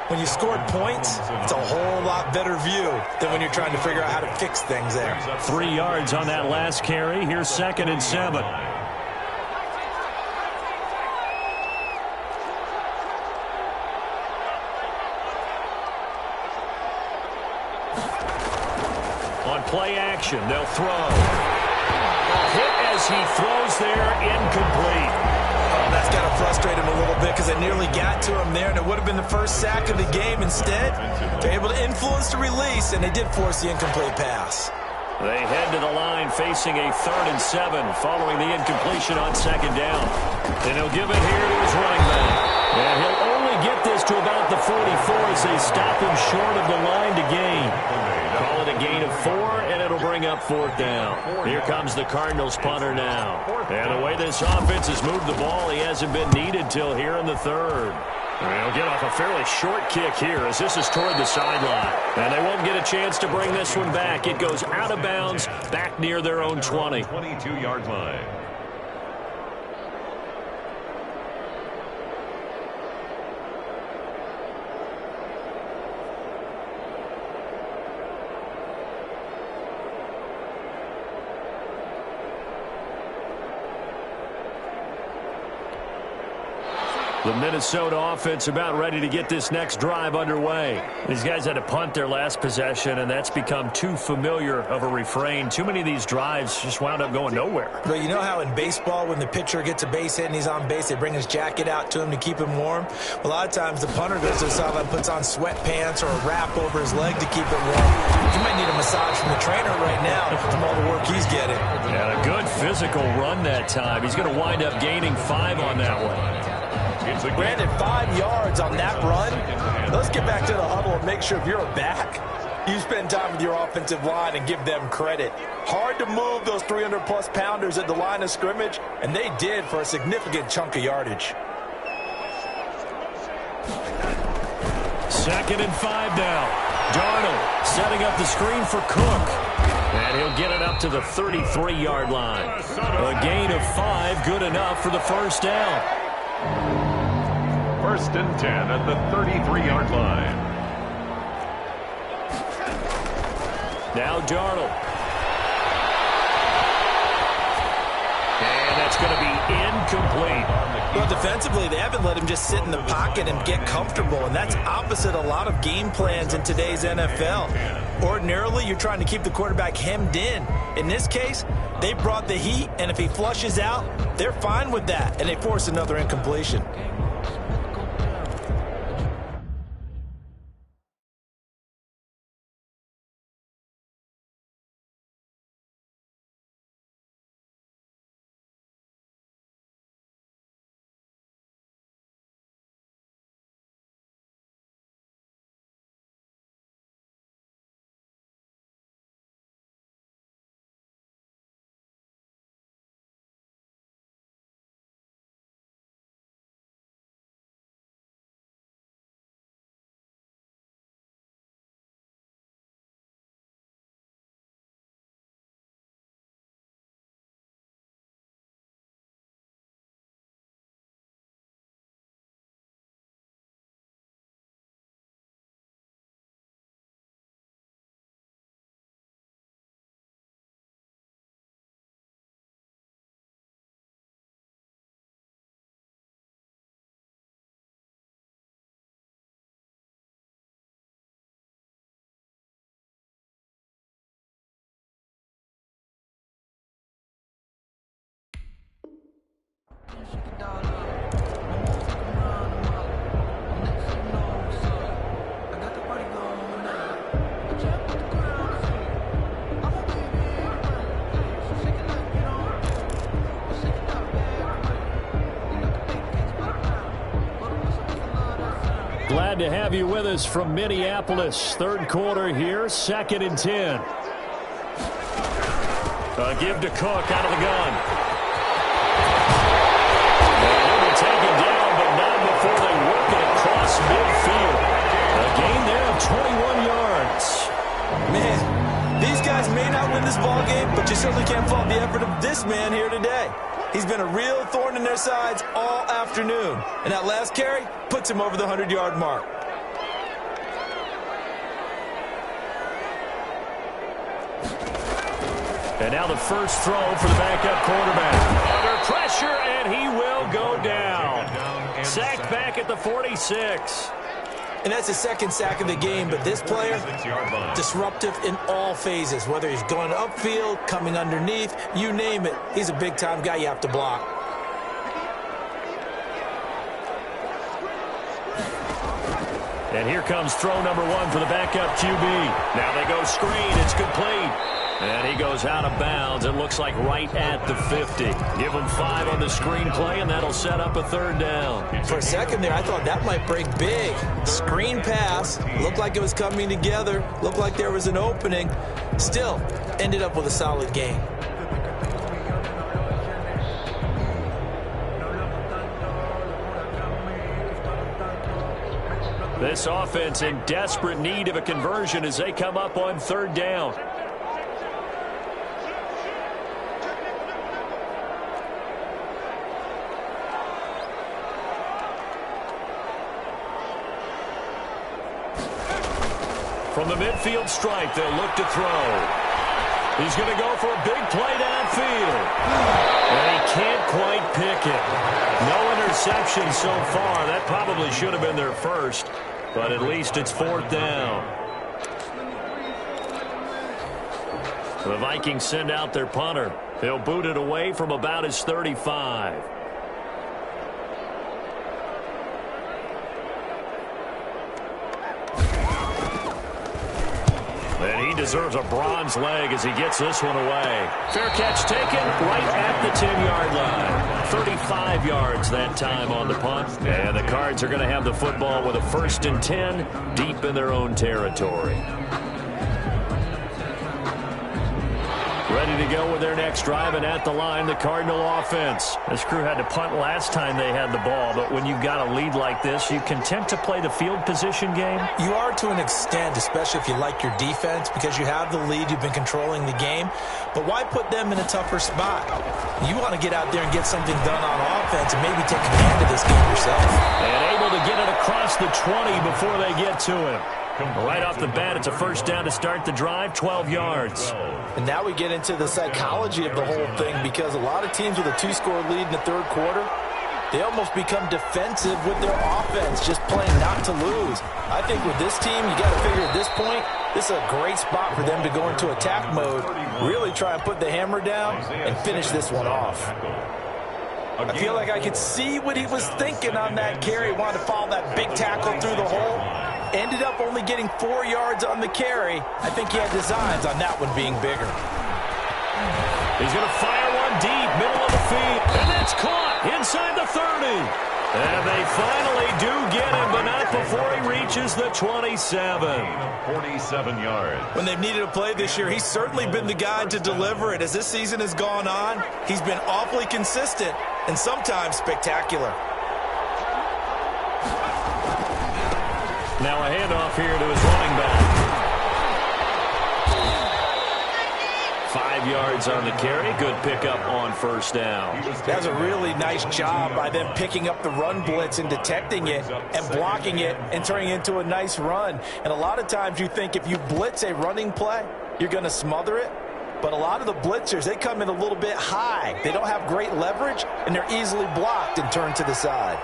D: When you scored points, it's a whole lot better view than when you're trying to figure out how to fix things there.
B: 3 yards on that last carry. Here's 2nd and 7. Play action. They'll throw. Hit as he throws there, incomplete.
D: Oh, that's got to frustrate him a little bit because I nearly got to him there, and it would have been the first sack of the game. Instead, they're able to influence the release, and they did force the incomplete pass.
B: They head to the line facing a 3rd and 7 following the incompletion on 2nd down. And he'll give it here to his running back. And he'll only get this to about the 44 as they stop him short of the line to gain. Call it a gain of 4, and it'll bring up 4th down. Here comes the Cardinals punter now. And the way this offense has moved the ball, he hasn't been needed till here in the 3rd. And he'll get off a fairly short kick here as this is toward the sideline. And they won't get a chance to bring this one back. It goes out of bounds back near their own 20.
C: 22-yard line.
B: The Minnesota offense about ready to get this next drive underway. These guys had to punt their last possession, and that's become too familiar of a refrain. Too many of these drives just wound up going nowhere.
D: But you know how in baseball, when the pitcher gets a base hit and he's on base, they bring his jacket out to him to keep him warm? A lot of times the punter goes to the sideline, puts on sweatpants or a wrap over his leg to keep it warm. He might need a massage from the trainer right now from all the work he's getting.
B: Yeah, a good physical run that time. He's going to wind up gaining 5 on that one.
D: Granted, 5 yards on that run. Let's get back to the huddle and make sure if you're a back, you spend time with your offensive line and give them credit. Hard to move those 300-plus pounders at the line of scrimmage, and they did for a significant chunk of yardage.
B: 2nd and 5 now. Darnold setting up the screen for Cook. And he'll get it up to the 33-yard line. A gain of 5, good enough for the 1st down.
C: 1st and 10 at the 33-yard line.
B: Now Darnold. And that's going to be incomplete.
D: Well, defensively, they haven't let him just sit in the pocket and get comfortable, and that's opposite a lot of game plans in today's NFL. Ordinarily, you're trying to keep the quarterback hemmed in. In this case, they brought the heat, and if he flushes out, they're fine with that, and they force another incompletion.
B: Glad to have you with us from Minneapolis. Third quarter here, 2nd and 10. A give to Cook out of the gun. And he'll be taken down, but not before they work it across midfield. A gain there of 21 yards.
D: Man, these guys may not win this ball game, but you certainly can't fault the effort of this man here today. He's been a real thorn in their sides all afternoon. And that last carry puts him over the 100-yard mark.
B: And now the first throw for the backup quarterback. Under pressure, and he will go down. Sacked back at the 46.
D: And that's his second sack of the game, but this player, disruptive in all phases, whether he's going upfield, coming underneath, you name it. He's a big-time guy you have to block.
B: And here comes throw number 1 for the backup QB. Now they go screen. It's complete. And he goes out of bounds. It looks like right at the 50. Give him 5 on the screen play, and that'll set up a third down.
D: For a second there, I thought that might break big. Screen pass. Looked like it was coming together. Looked like there was an opening. Still, ended up with a solid gain.
B: This offense in desperate need of a conversion as they come up on third down. From the midfield stripe, they'll look to throw. He's going to go for a big play downfield. And he can't quite pick it. No interception so far. That probably should have been their first, but at least it's fourth down. The Vikings send out their punter. He'll boot it away from about his 35. And he deserves a bronze leg as he gets this one away. Fair catch taken right at the 10-yard line. 35 yards that time on the punt. And the Cards are going to have the football with a 1st and 10 deep in their own territory. Ready to go with their next drive, and at the line, the Cardinal offense. This crew had to punt last time they had the ball, but when you've got a lead like this, you content to play the field position game?
D: You are to an extent, especially if you like your defense, because you have the lead, you've been controlling the game. But why put them in a tougher spot? You want to get out there and get something done on offense and maybe take command of this game yourself.
B: And able to get it across the 20 before they get to him. Right off the bat, it's a first down to start the drive, 12 yards.
D: And now we get into the psychology of the whole thing, because a lot of teams with a 2-score lead in the third quarter, they almost become defensive with their offense, just playing not to lose. I think with this team, you got to figure at this point, this is a great spot for them to go into attack mode, really try and put the hammer down and finish this one off. I feel like I could see what he was thinking on that carry. He wanted to follow that big tackle through the hole. Ended up only getting 4 yards on the carry. I think he had designs on that one being bigger.
B: He's going to fire one deep, middle of the field. And that's caught inside the 30. And they finally do get him, but not before he reaches the 27.
C: 47 yards.
D: When they've needed a play this year, he's certainly been the guy to deliver it. As this season has gone on, he's been awfully consistent and sometimes spectacular.
B: Now a handoff here to his running back. 5 yards on the carry. Good pickup on first down.
D: That was a really nice job by them picking up the run blitz and detecting it and blocking it and turning it into a nice run. And a lot of times you think if you blitz a running play, you're going to smother it. But a lot of the blitzers, they come in a little bit high. They don't have great leverage, and they're easily blocked and turned to the side.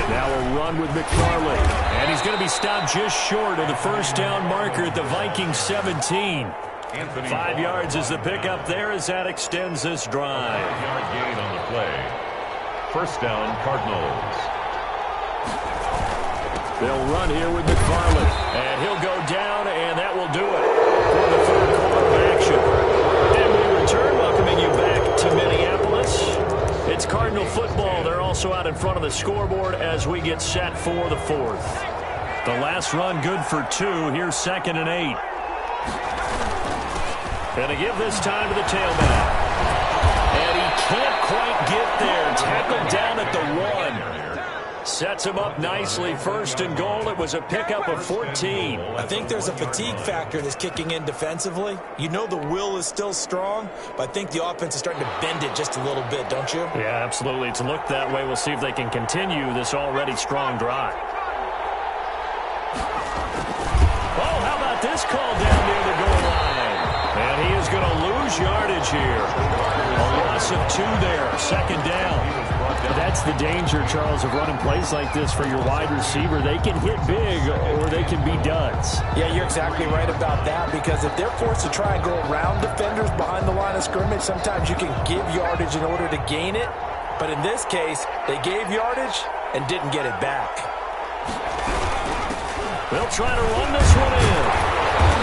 B: Now a run with McFarland. And he's going to be stopped just short of the first down marker at the Vikings 17. 5 yards is the pickup there as that extends this drive.
C: 5-yard gain on the play. First down, Cardinals.
B: They'll run here with McFarland. And he'll go down, and that will do it for the third quarter of action. And we return, welcoming you back to Minneapolis. It's Cardinal football. They're also out in front of the scoreboard as we get set for the fourth. The last run good for 2. Here's 2nd and 8. Going to give this time to the tailback. And he can't quite get there. Tackled down at the 1. Sets him up nicely. 1st and goal. It was a pickup of 14.
D: I think there's a fatigue factor that's kicking in defensively. You know the will is still strong, but I think the offense is starting to bend it just a little bit, don't you?
B: Yeah, absolutely. It's looked that way. We'll see if they can continue this already strong drive. Oh, how about this call down near the goal line? And he is going to lose yardage here. A loss of 2 there. 2nd down. That's the danger, Charles, of running plays like this for your wide receiver. They can hit big or they can be duds.
D: Yeah, you're exactly right about that, because if they're forced to try and go around defenders behind the line of scrimmage, sometimes you can give yardage in order to gain it. But in this case, they gave yardage and didn't get it back.
B: They'll try to run this one in.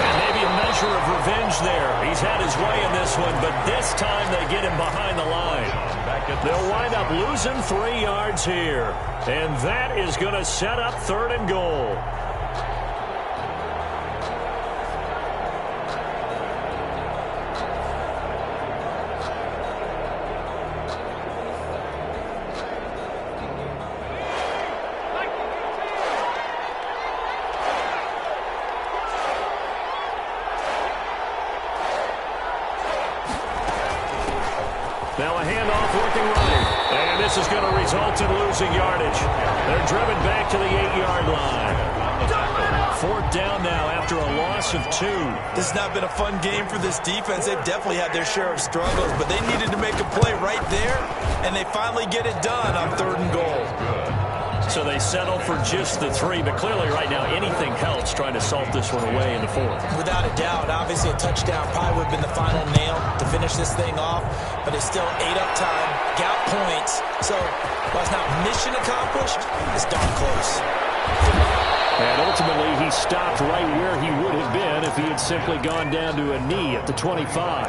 B: And maybe a measure of revenge there. He's had his way in this one, but this time they get him behind the line. They'll wind up losing 3 yards here. And that is going to set up 3rd and goal. Now a handoff working right. And this is going to result in losing yardage. They're driven back to the 8-yard line. 4th down now after a loss of 2.
D: This has not been a fun game for this defense. They've definitely had their share of struggles, but they needed to make a play right there, and they finally get it done on 3rd and goal.
B: So they settle for just the 3, but clearly right now anything helps trying to salt this one away in the 4th.
D: Without a doubt, obviously a touchdown probably would have been the final nail to finish this thing off, but it's still 8 up time, got points, so while it's not mission accomplished, it's darn close.
B: And ultimately he stopped right where he would have been if he had simply gone down to a knee at the 25.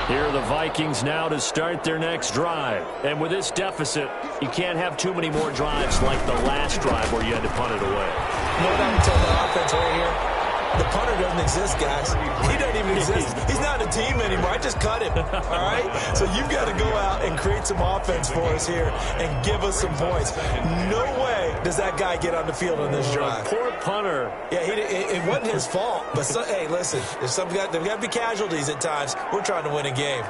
B: Here are the Vikings now to start their next drive. And with this deficit, you can't have too many more drives like the last drive where you had to punt it away.
D: No doubt until the offense right here. The punter doesn't exist, guys. He doesn't even exist. He's not a team anymore. I just cut him, all right? So you've got to go out and create some offense for us here and give us some points. No way does that guy get on the field on this drive.
B: Poor punter.
D: Yeah, it wasn't his fault. But, hey, listen, there's got to be casualties at times. We're trying to win a game.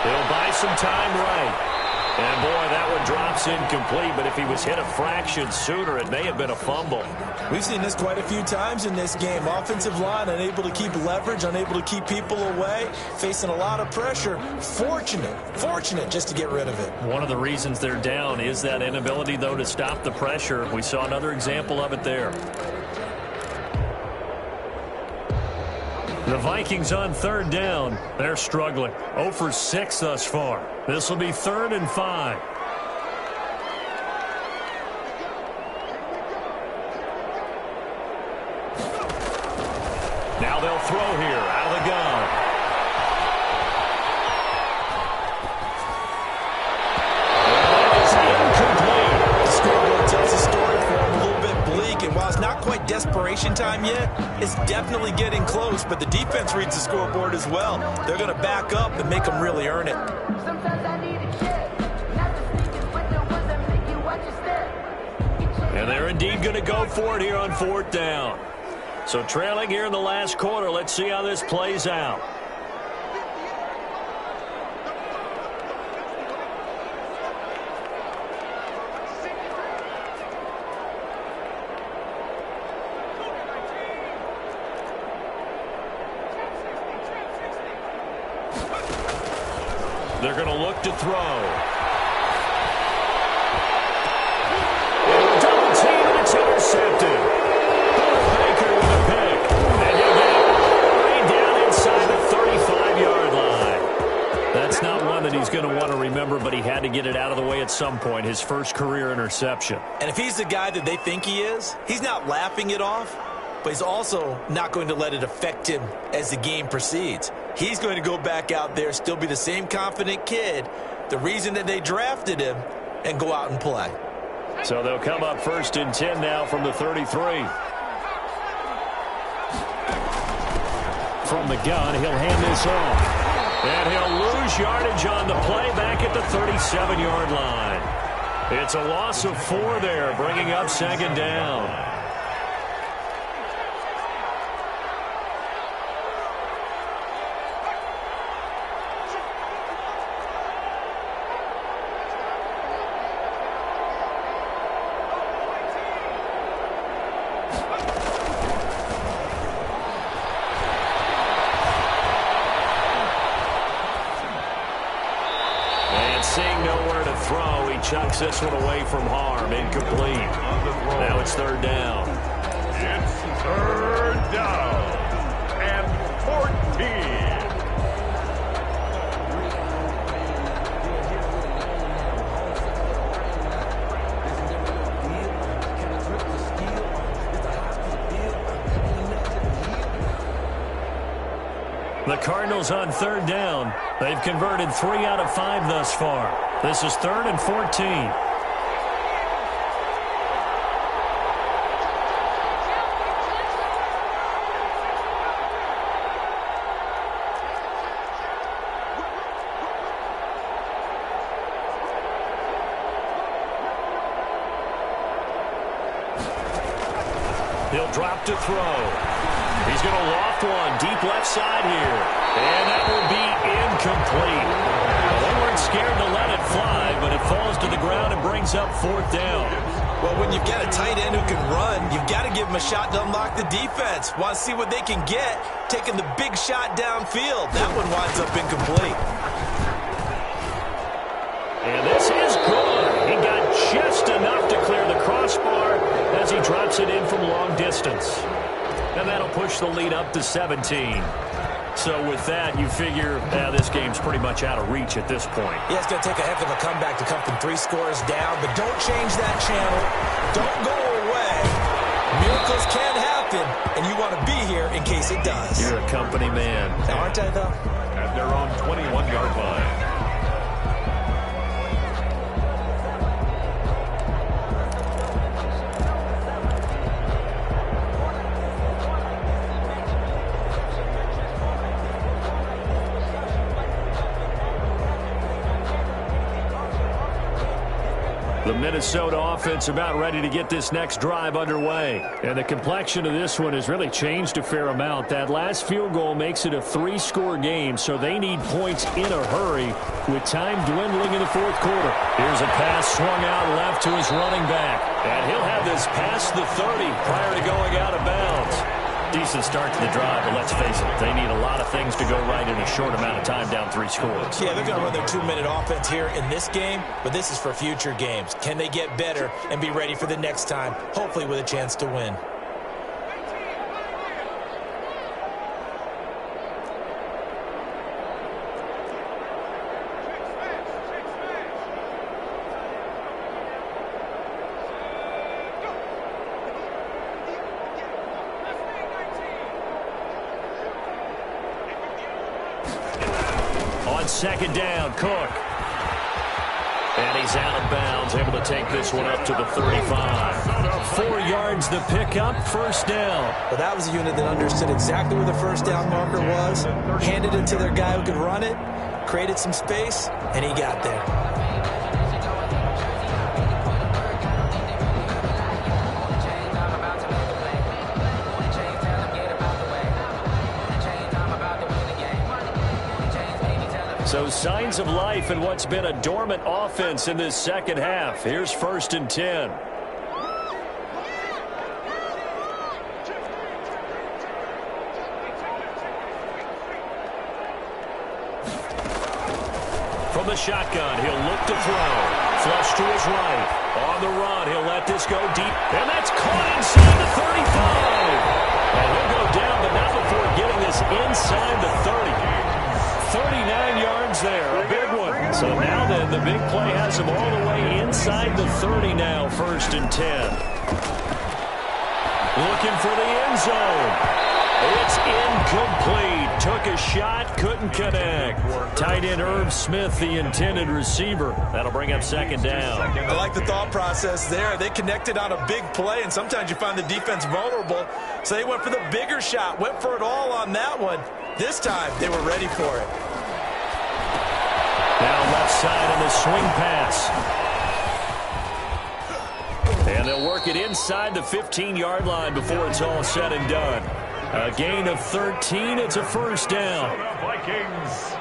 B: He'll buy some time right. And, boy, that one drops incomplete. But if he was hit a fraction sooner, it may have been a fumble.
D: We've seen this quite a few times in this game. Offensive line unable to keep leverage, unable to keep people away, facing a lot of pressure. Fortunate just to get rid of it.
B: One of the reasons they're down is that inability, though, to stop the pressure. We saw another example of it there. The Vikings on 3rd down. They're struggling. 0 for 6 thus far. This will be 3rd and 5. Now they'll throw here out of the gun.
D: The scoreboard tells a story for him, a little bit bleak, and while it's not quite desperation time yet, it's definitely getting close, but the defense reads the scoreboard as well. They're going to back up and make them really earn it.
B: And they're indeed going to go for it here on 4th down. So trailing here in the last quarter, let's see how this plays out. They're going to look to throw. number, but he had to get it out of the way at some point, his first career interception.
D: And if he's the guy that they think he is, he's not laughing it off, but he's also not going to let it affect him as the game proceeds. He's going to go back out there, still be the same confident kid, the reason that they drafted him, and go out and play.
B: So they'll come up 1st and 10 now from the 33. From the gun, he'll hand this off. And he'll lose yardage on the play back at the 37-yard line. It's a loss of 4 there, bringing up 2nd down. Chucks this one away from harm. Incomplete. Now it's 3rd down.
C: It's 3rd down and 14.
B: The Cardinals on 3rd down. They've converted 3 out of 5 thus far. This is 3rd and 14. He'll drop to throw. He's going to loft one deep left side here. And that will be incomplete. They weren't scared to let it fly, but it falls to the ground and brings up 4th down.
D: Well, when you've got a tight end who can run, you've got to give him a shot to unlock the defense. Want to see what they can get, taking the big shot downfield. That one winds up incomplete.
B: And this is good. He got just enough to clear the crossbar as he drops it in from long distance. And that'll push the lead up to 17. So with that, you figure this game's pretty much out of reach at this point.
D: Yeah, it's going to take a heck of a comeback to come from 3 scores down, but don't change that channel. Don't go away. Miracles can happen, and you want to be here in case it does.
B: You're a company man.
D: Now, aren't I, though?
C: At their own 21-yard line.
B: The Minnesota offense about ready to get this next drive underway. And the complexion of this one has really changed a fair amount. That last field goal makes it a 3-score game, so they need points in a hurry with time dwindling in the 4th quarter. Here's a pass swung out left to his running back. And he'll have this past the 30 prior to going out of bounds. Decent start to the drive, but let's face it, they need a lot of things to go right in a short amount of time down 3 scores.
D: Yeah, they're going to run their 2-minute offense here in this game, but this is for future games. Can they get better and be ready for the next time, hopefully with a chance to win?
B: On 2nd down, Cook. And he's out of bounds, able to take this one up to the 35. 4 yards the pickup, 1st down.
D: Well, that was a unit that understood exactly where the 1st down marker was, handed it to their guy who could run it, created some space, and he got there.
B: So signs of life in what's been a dormant offense in this 2nd half. Here's 1st and 10. From the shotgun, he'll look to throw. Flush to his right. On the run, he'll let this go deep. And that's caught inside the 35. And he'll go down, but not before getting this inside the 30. 39 yards there, a big one. So now then, the big play has him all the way inside the 30 now, 1st and 10. Looking for the end zone. It's incomplete. Took a shot, couldn't connect. Tight end Irv Smith, the intended receiver. That'll bring up 2nd down.
D: I like the thought process there. They connected on a big play, and sometimes you find the defense vulnerable. So they went for the bigger shot, went for it all on that one. This time, they were ready for it.
B: Now left side on the swing pass. And they'll work it inside the 15-yard line before it's all said and done. A gain of 13. It's a 1st down.
C: Vikings.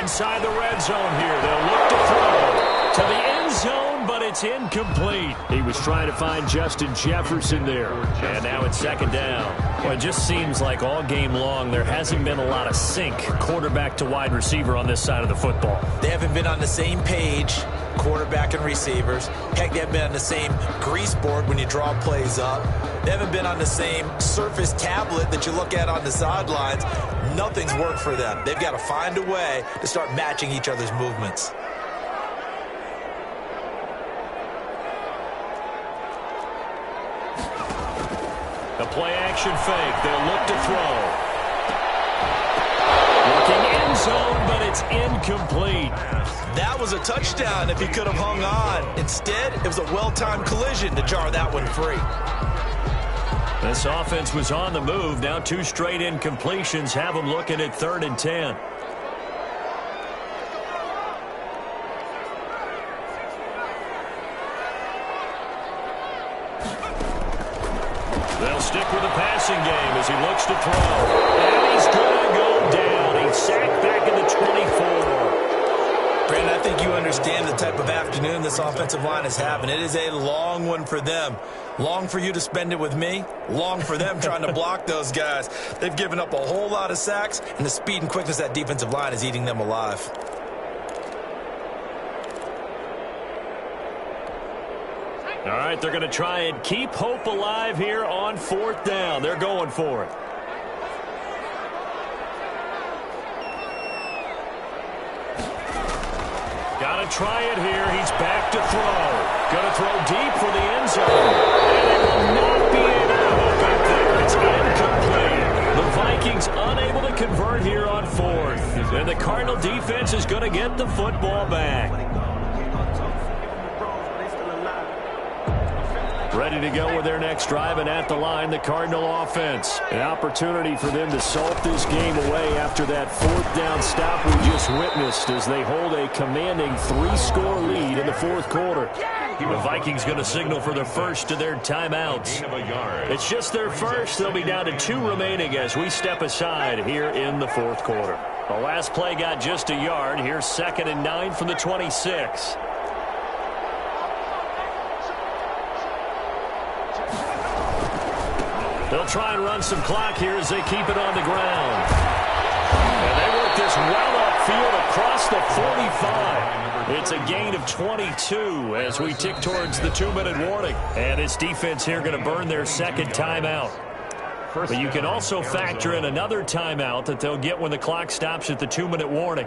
B: Inside the red zone here. They'll look to throw to the end zone, but it's incomplete. He was trying to find Justin Jefferson there. And now it's 2nd down. Well, it just seems like all game long there hasn't been a lot of sync quarterback to wide receiver on this side of the football.
D: They haven't been on the same page, quarterback and receivers. Heck, they haven't been on the same grease board when you draw plays up. They haven't been on the same surface tablet that you look at on the sidelines. Nothing's worked for them. They've got to find a way to start matching each other's movements.
B: The play-action fake. They'll look to throw. Looking end zone, but it's incomplete.
D: That was a touchdown if he could have hung on. Instead, it was a well-timed collision to jar that one free.
B: This offense was on the move. Now 2 straight incompletions have them looking at 3rd and 10. They'll stick with the passing game as he looks to throw. And he's going to go down. He's sacked back in the 24.
D: Brandon, I think you understand the type of afternoon this offensive line is having. It is a long one for them. Long for you to spend it with me. Long for them trying to block those guys. They've given up a whole lot of sacks, and the speed and quickness of that defensive line is eating them alive.
B: All right, they're going to try and keep hope alive here on 4th down. They're going for it. Got to try it here. He's back to throw. Going to throw deep for the end zone. And they will not be able to hook up there. It's incomplete. The Vikings unable to convert here on 4th. And the Cardinal defense is going to get the football back. Ready to go with their next drive, and at the line, the Cardinal offense. An opportunity for them to salt this game away after that 4th down stop we just witnessed as they hold a commanding 3-score lead in the 4th quarter. The Vikings going to signal for their first of their timeouts. It's just their first. They'll be down to 2 remaining as we step aside here in the 4th quarter. The last play got just a yard. Here's 2nd and 9 from the 26. They'll try and run some clock here as they keep it on the ground. And they work this well upfield across the 45. It's a gain of 22 as we tick towards the 2-minute warning. And this defense here going to burn their 2nd timeout. But you can also factor in another timeout that they'll get when the clock stops at the 2-minute warning.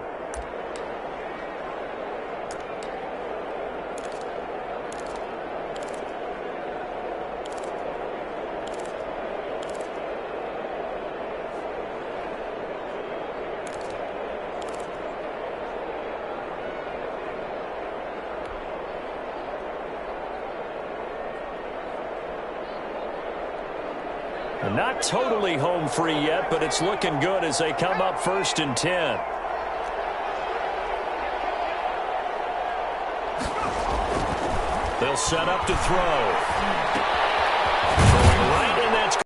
B: Not totally home free yet, but it's looking good as they come up 1st and 10. They'll set up to throw. Throwing right, and that's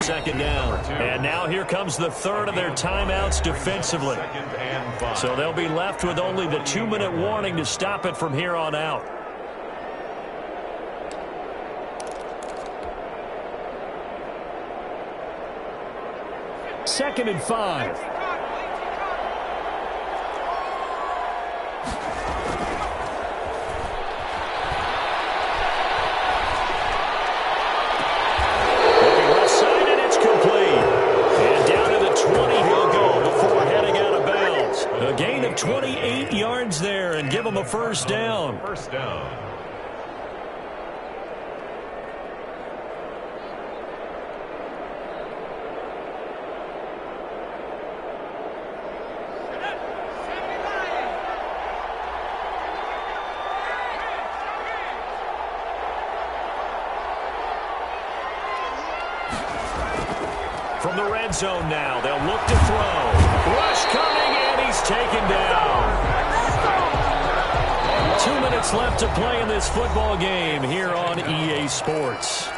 B: 2nd down. And now here comes the 3rd of their timeouts defensively. So they'll be left with only the 2-minute warning to stop it from here on out. 2nd and 5. Looking left side, and it's complete. And down give them a first down.
C: First down.
B: From the red zone now, they'll look to throw. Rush coming, and he's taken down. 2 minutes left to play in this football game here on EA Sports.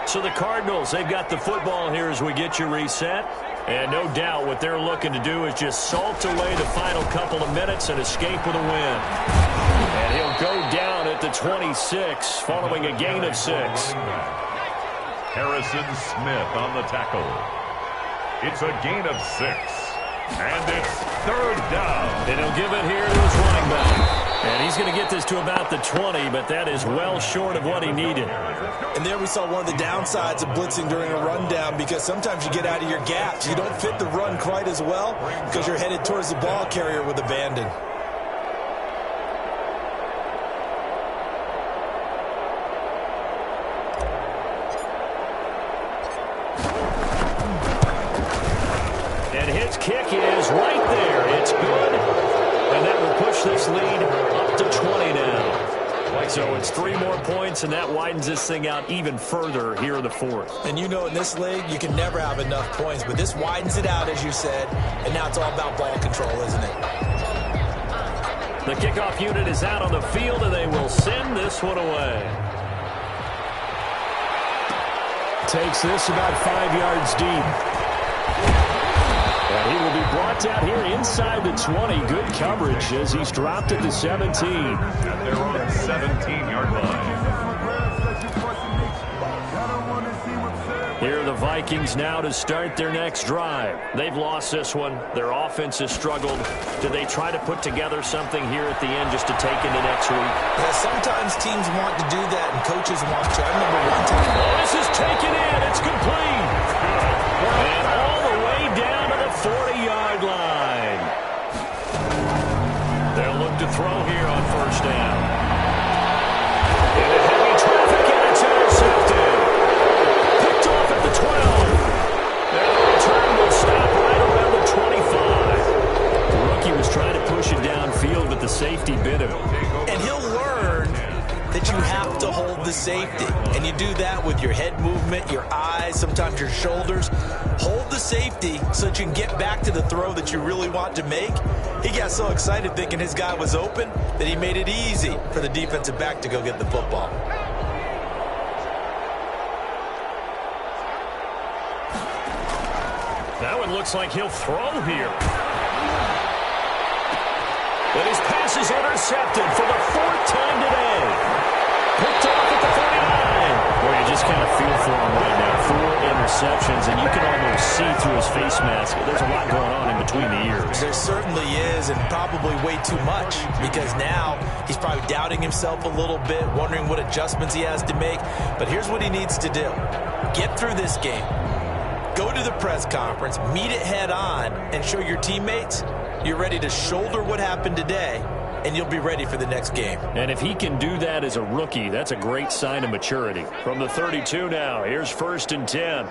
B: So the Cardinals, they've got the football here as we get you reset. And no doubt what they're looking to do is just salt away the final couple of minutes and escape with a win. And he'll go down at the 26 following a gain of 6.
C: Harrison Smith on the tackle. It's a gain of 6. And it's third down.
B: And he'll give it here to his running back. And he's going to get this to about the 20, but that is well short of what he needed.
D: And there we saw one of the downsides of blitzing during a rundown, because sometimes you get out of your gaps. You don't fit the run quite as well because you're headed towards the ball carrier with abandon.
B: And his kick is right there. It's good. And that will push this lead up to 20 now. So it's 3 more points, and that widens this thing out even further here in the fourth.
D: And you know, in this league, you can never have enough points, but this widens it out, as you said, and now it's all about ball control, isn't it?
B: The kickoff unit is out on the field, and they will send this one away. Takes this about 5 yards deep. And he will be brought down here inside the 20. Good coverage as he's dropped at the 17.
C: At their own 17-yard line.
B: Here are the Vikings now to start their next drive. They've lost this one. Their offense has struggled. Do they try to put together something here at the end just to take into next week?
D: Yeah, sometimes teams want to do that and coaches want to. I remember one time.
B: Oh, this is taken in. It's complete. And all the way down to the 40-yard line. They'll look to throw here on first down. Into heavy traffic, and it's intercepted. Picked off at the 12. And the return will stop right around the 25. The rookie was trying to push it downfield, but the safety bit him.
D: And he'll learn that you have to hold the safety. And you do that with your head movement, your eyes, sometimes your shoulders. Hold the safety so that you can get back to the throw that you really want to make. He got so excited thinking his guy was open that he made it easy for the defensive back to go get the football.
B: That one looks like he'll throw here. But his pass is intercepted for the 4th time today. Picked off at the 49. Boy, you just kind of feel for him right now. 4 interceptions, and you can almost see through his face mask. There's a lot going on in between the ears.
D: There certainly is, and probably way too much, because now he's probably doubting himself a little bit, wondering what adjustments he has to make. But here's what he needs to do. Get through this game. Go to the press conference, meet it head on, and show your teammates you're ready to shoulder what happened today, and you'll be ready for the next game.
B: And if he can do that as a rookie, that's a great sign of maturity. From the 32 now, here's 1st and 10.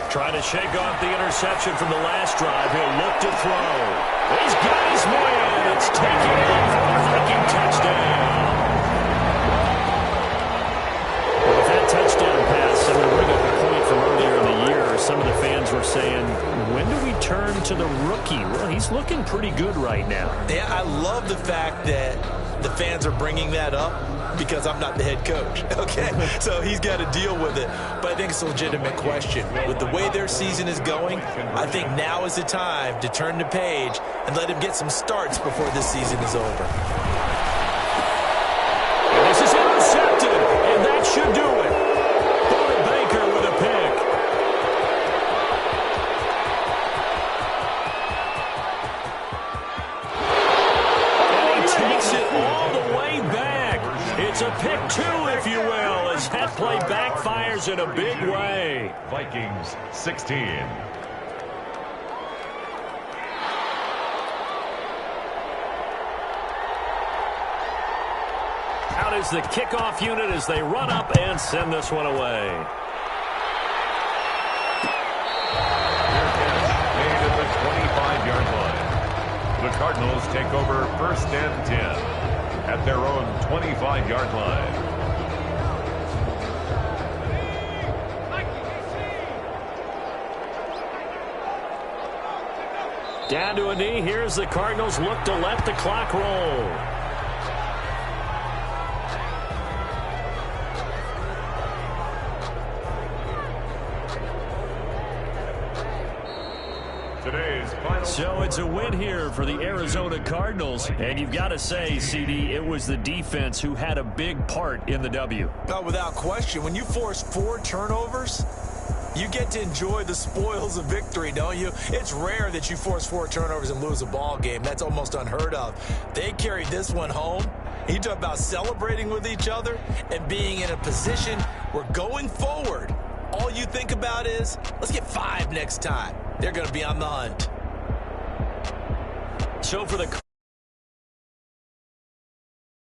B: Trying to shake off the interception from the last drive. He'll look to throw. He's got his man. It's taken in for the Viking touchdown. Well, with that touchdown pass, I'm going to bring up a point from earlier in the year. Some of the fans were saying, when do we turn to the rookie? Well, he's looking pretty good right now.
D: Yeah, I love the fact that the fans are bringing that up because I'm not the head coach, okay? So he's got to deal with it. But I think it's a legitimate question. With the way their season is going, I think now is the time to turn the page and let him get some starts before this season is over.
B: And this is intercepted, and that should do it. Buda Baker with a pick. And he takes it all the way back. It's a pick 2, if you will, as that play backfires in a big way.
C: Vikings 16.
B: Out is the kickoff unit as they run up and send this one away.
C: Made at the 25-yard line. The Cardinals take over 1st and 10 at their own 25-yard line.
B: Down to a knee. Here's the Cardinals look to let the clock roll. So it's a win here for the Arizona Cardinals. And you've got to say, CD, it was the defense who had a big part in the W.
D: Without question. When you force 4 turnovers, you get to enjoy the spoils of victory, don't you? It's rare that you force 4 turnovers and lose a ball game. That's almost unheard of. They carried this one home. You talk about celebrating with each other and being in a position where going forward, all you think about is, let's get 5 next time. They're going to be on the hunt.
B: So for the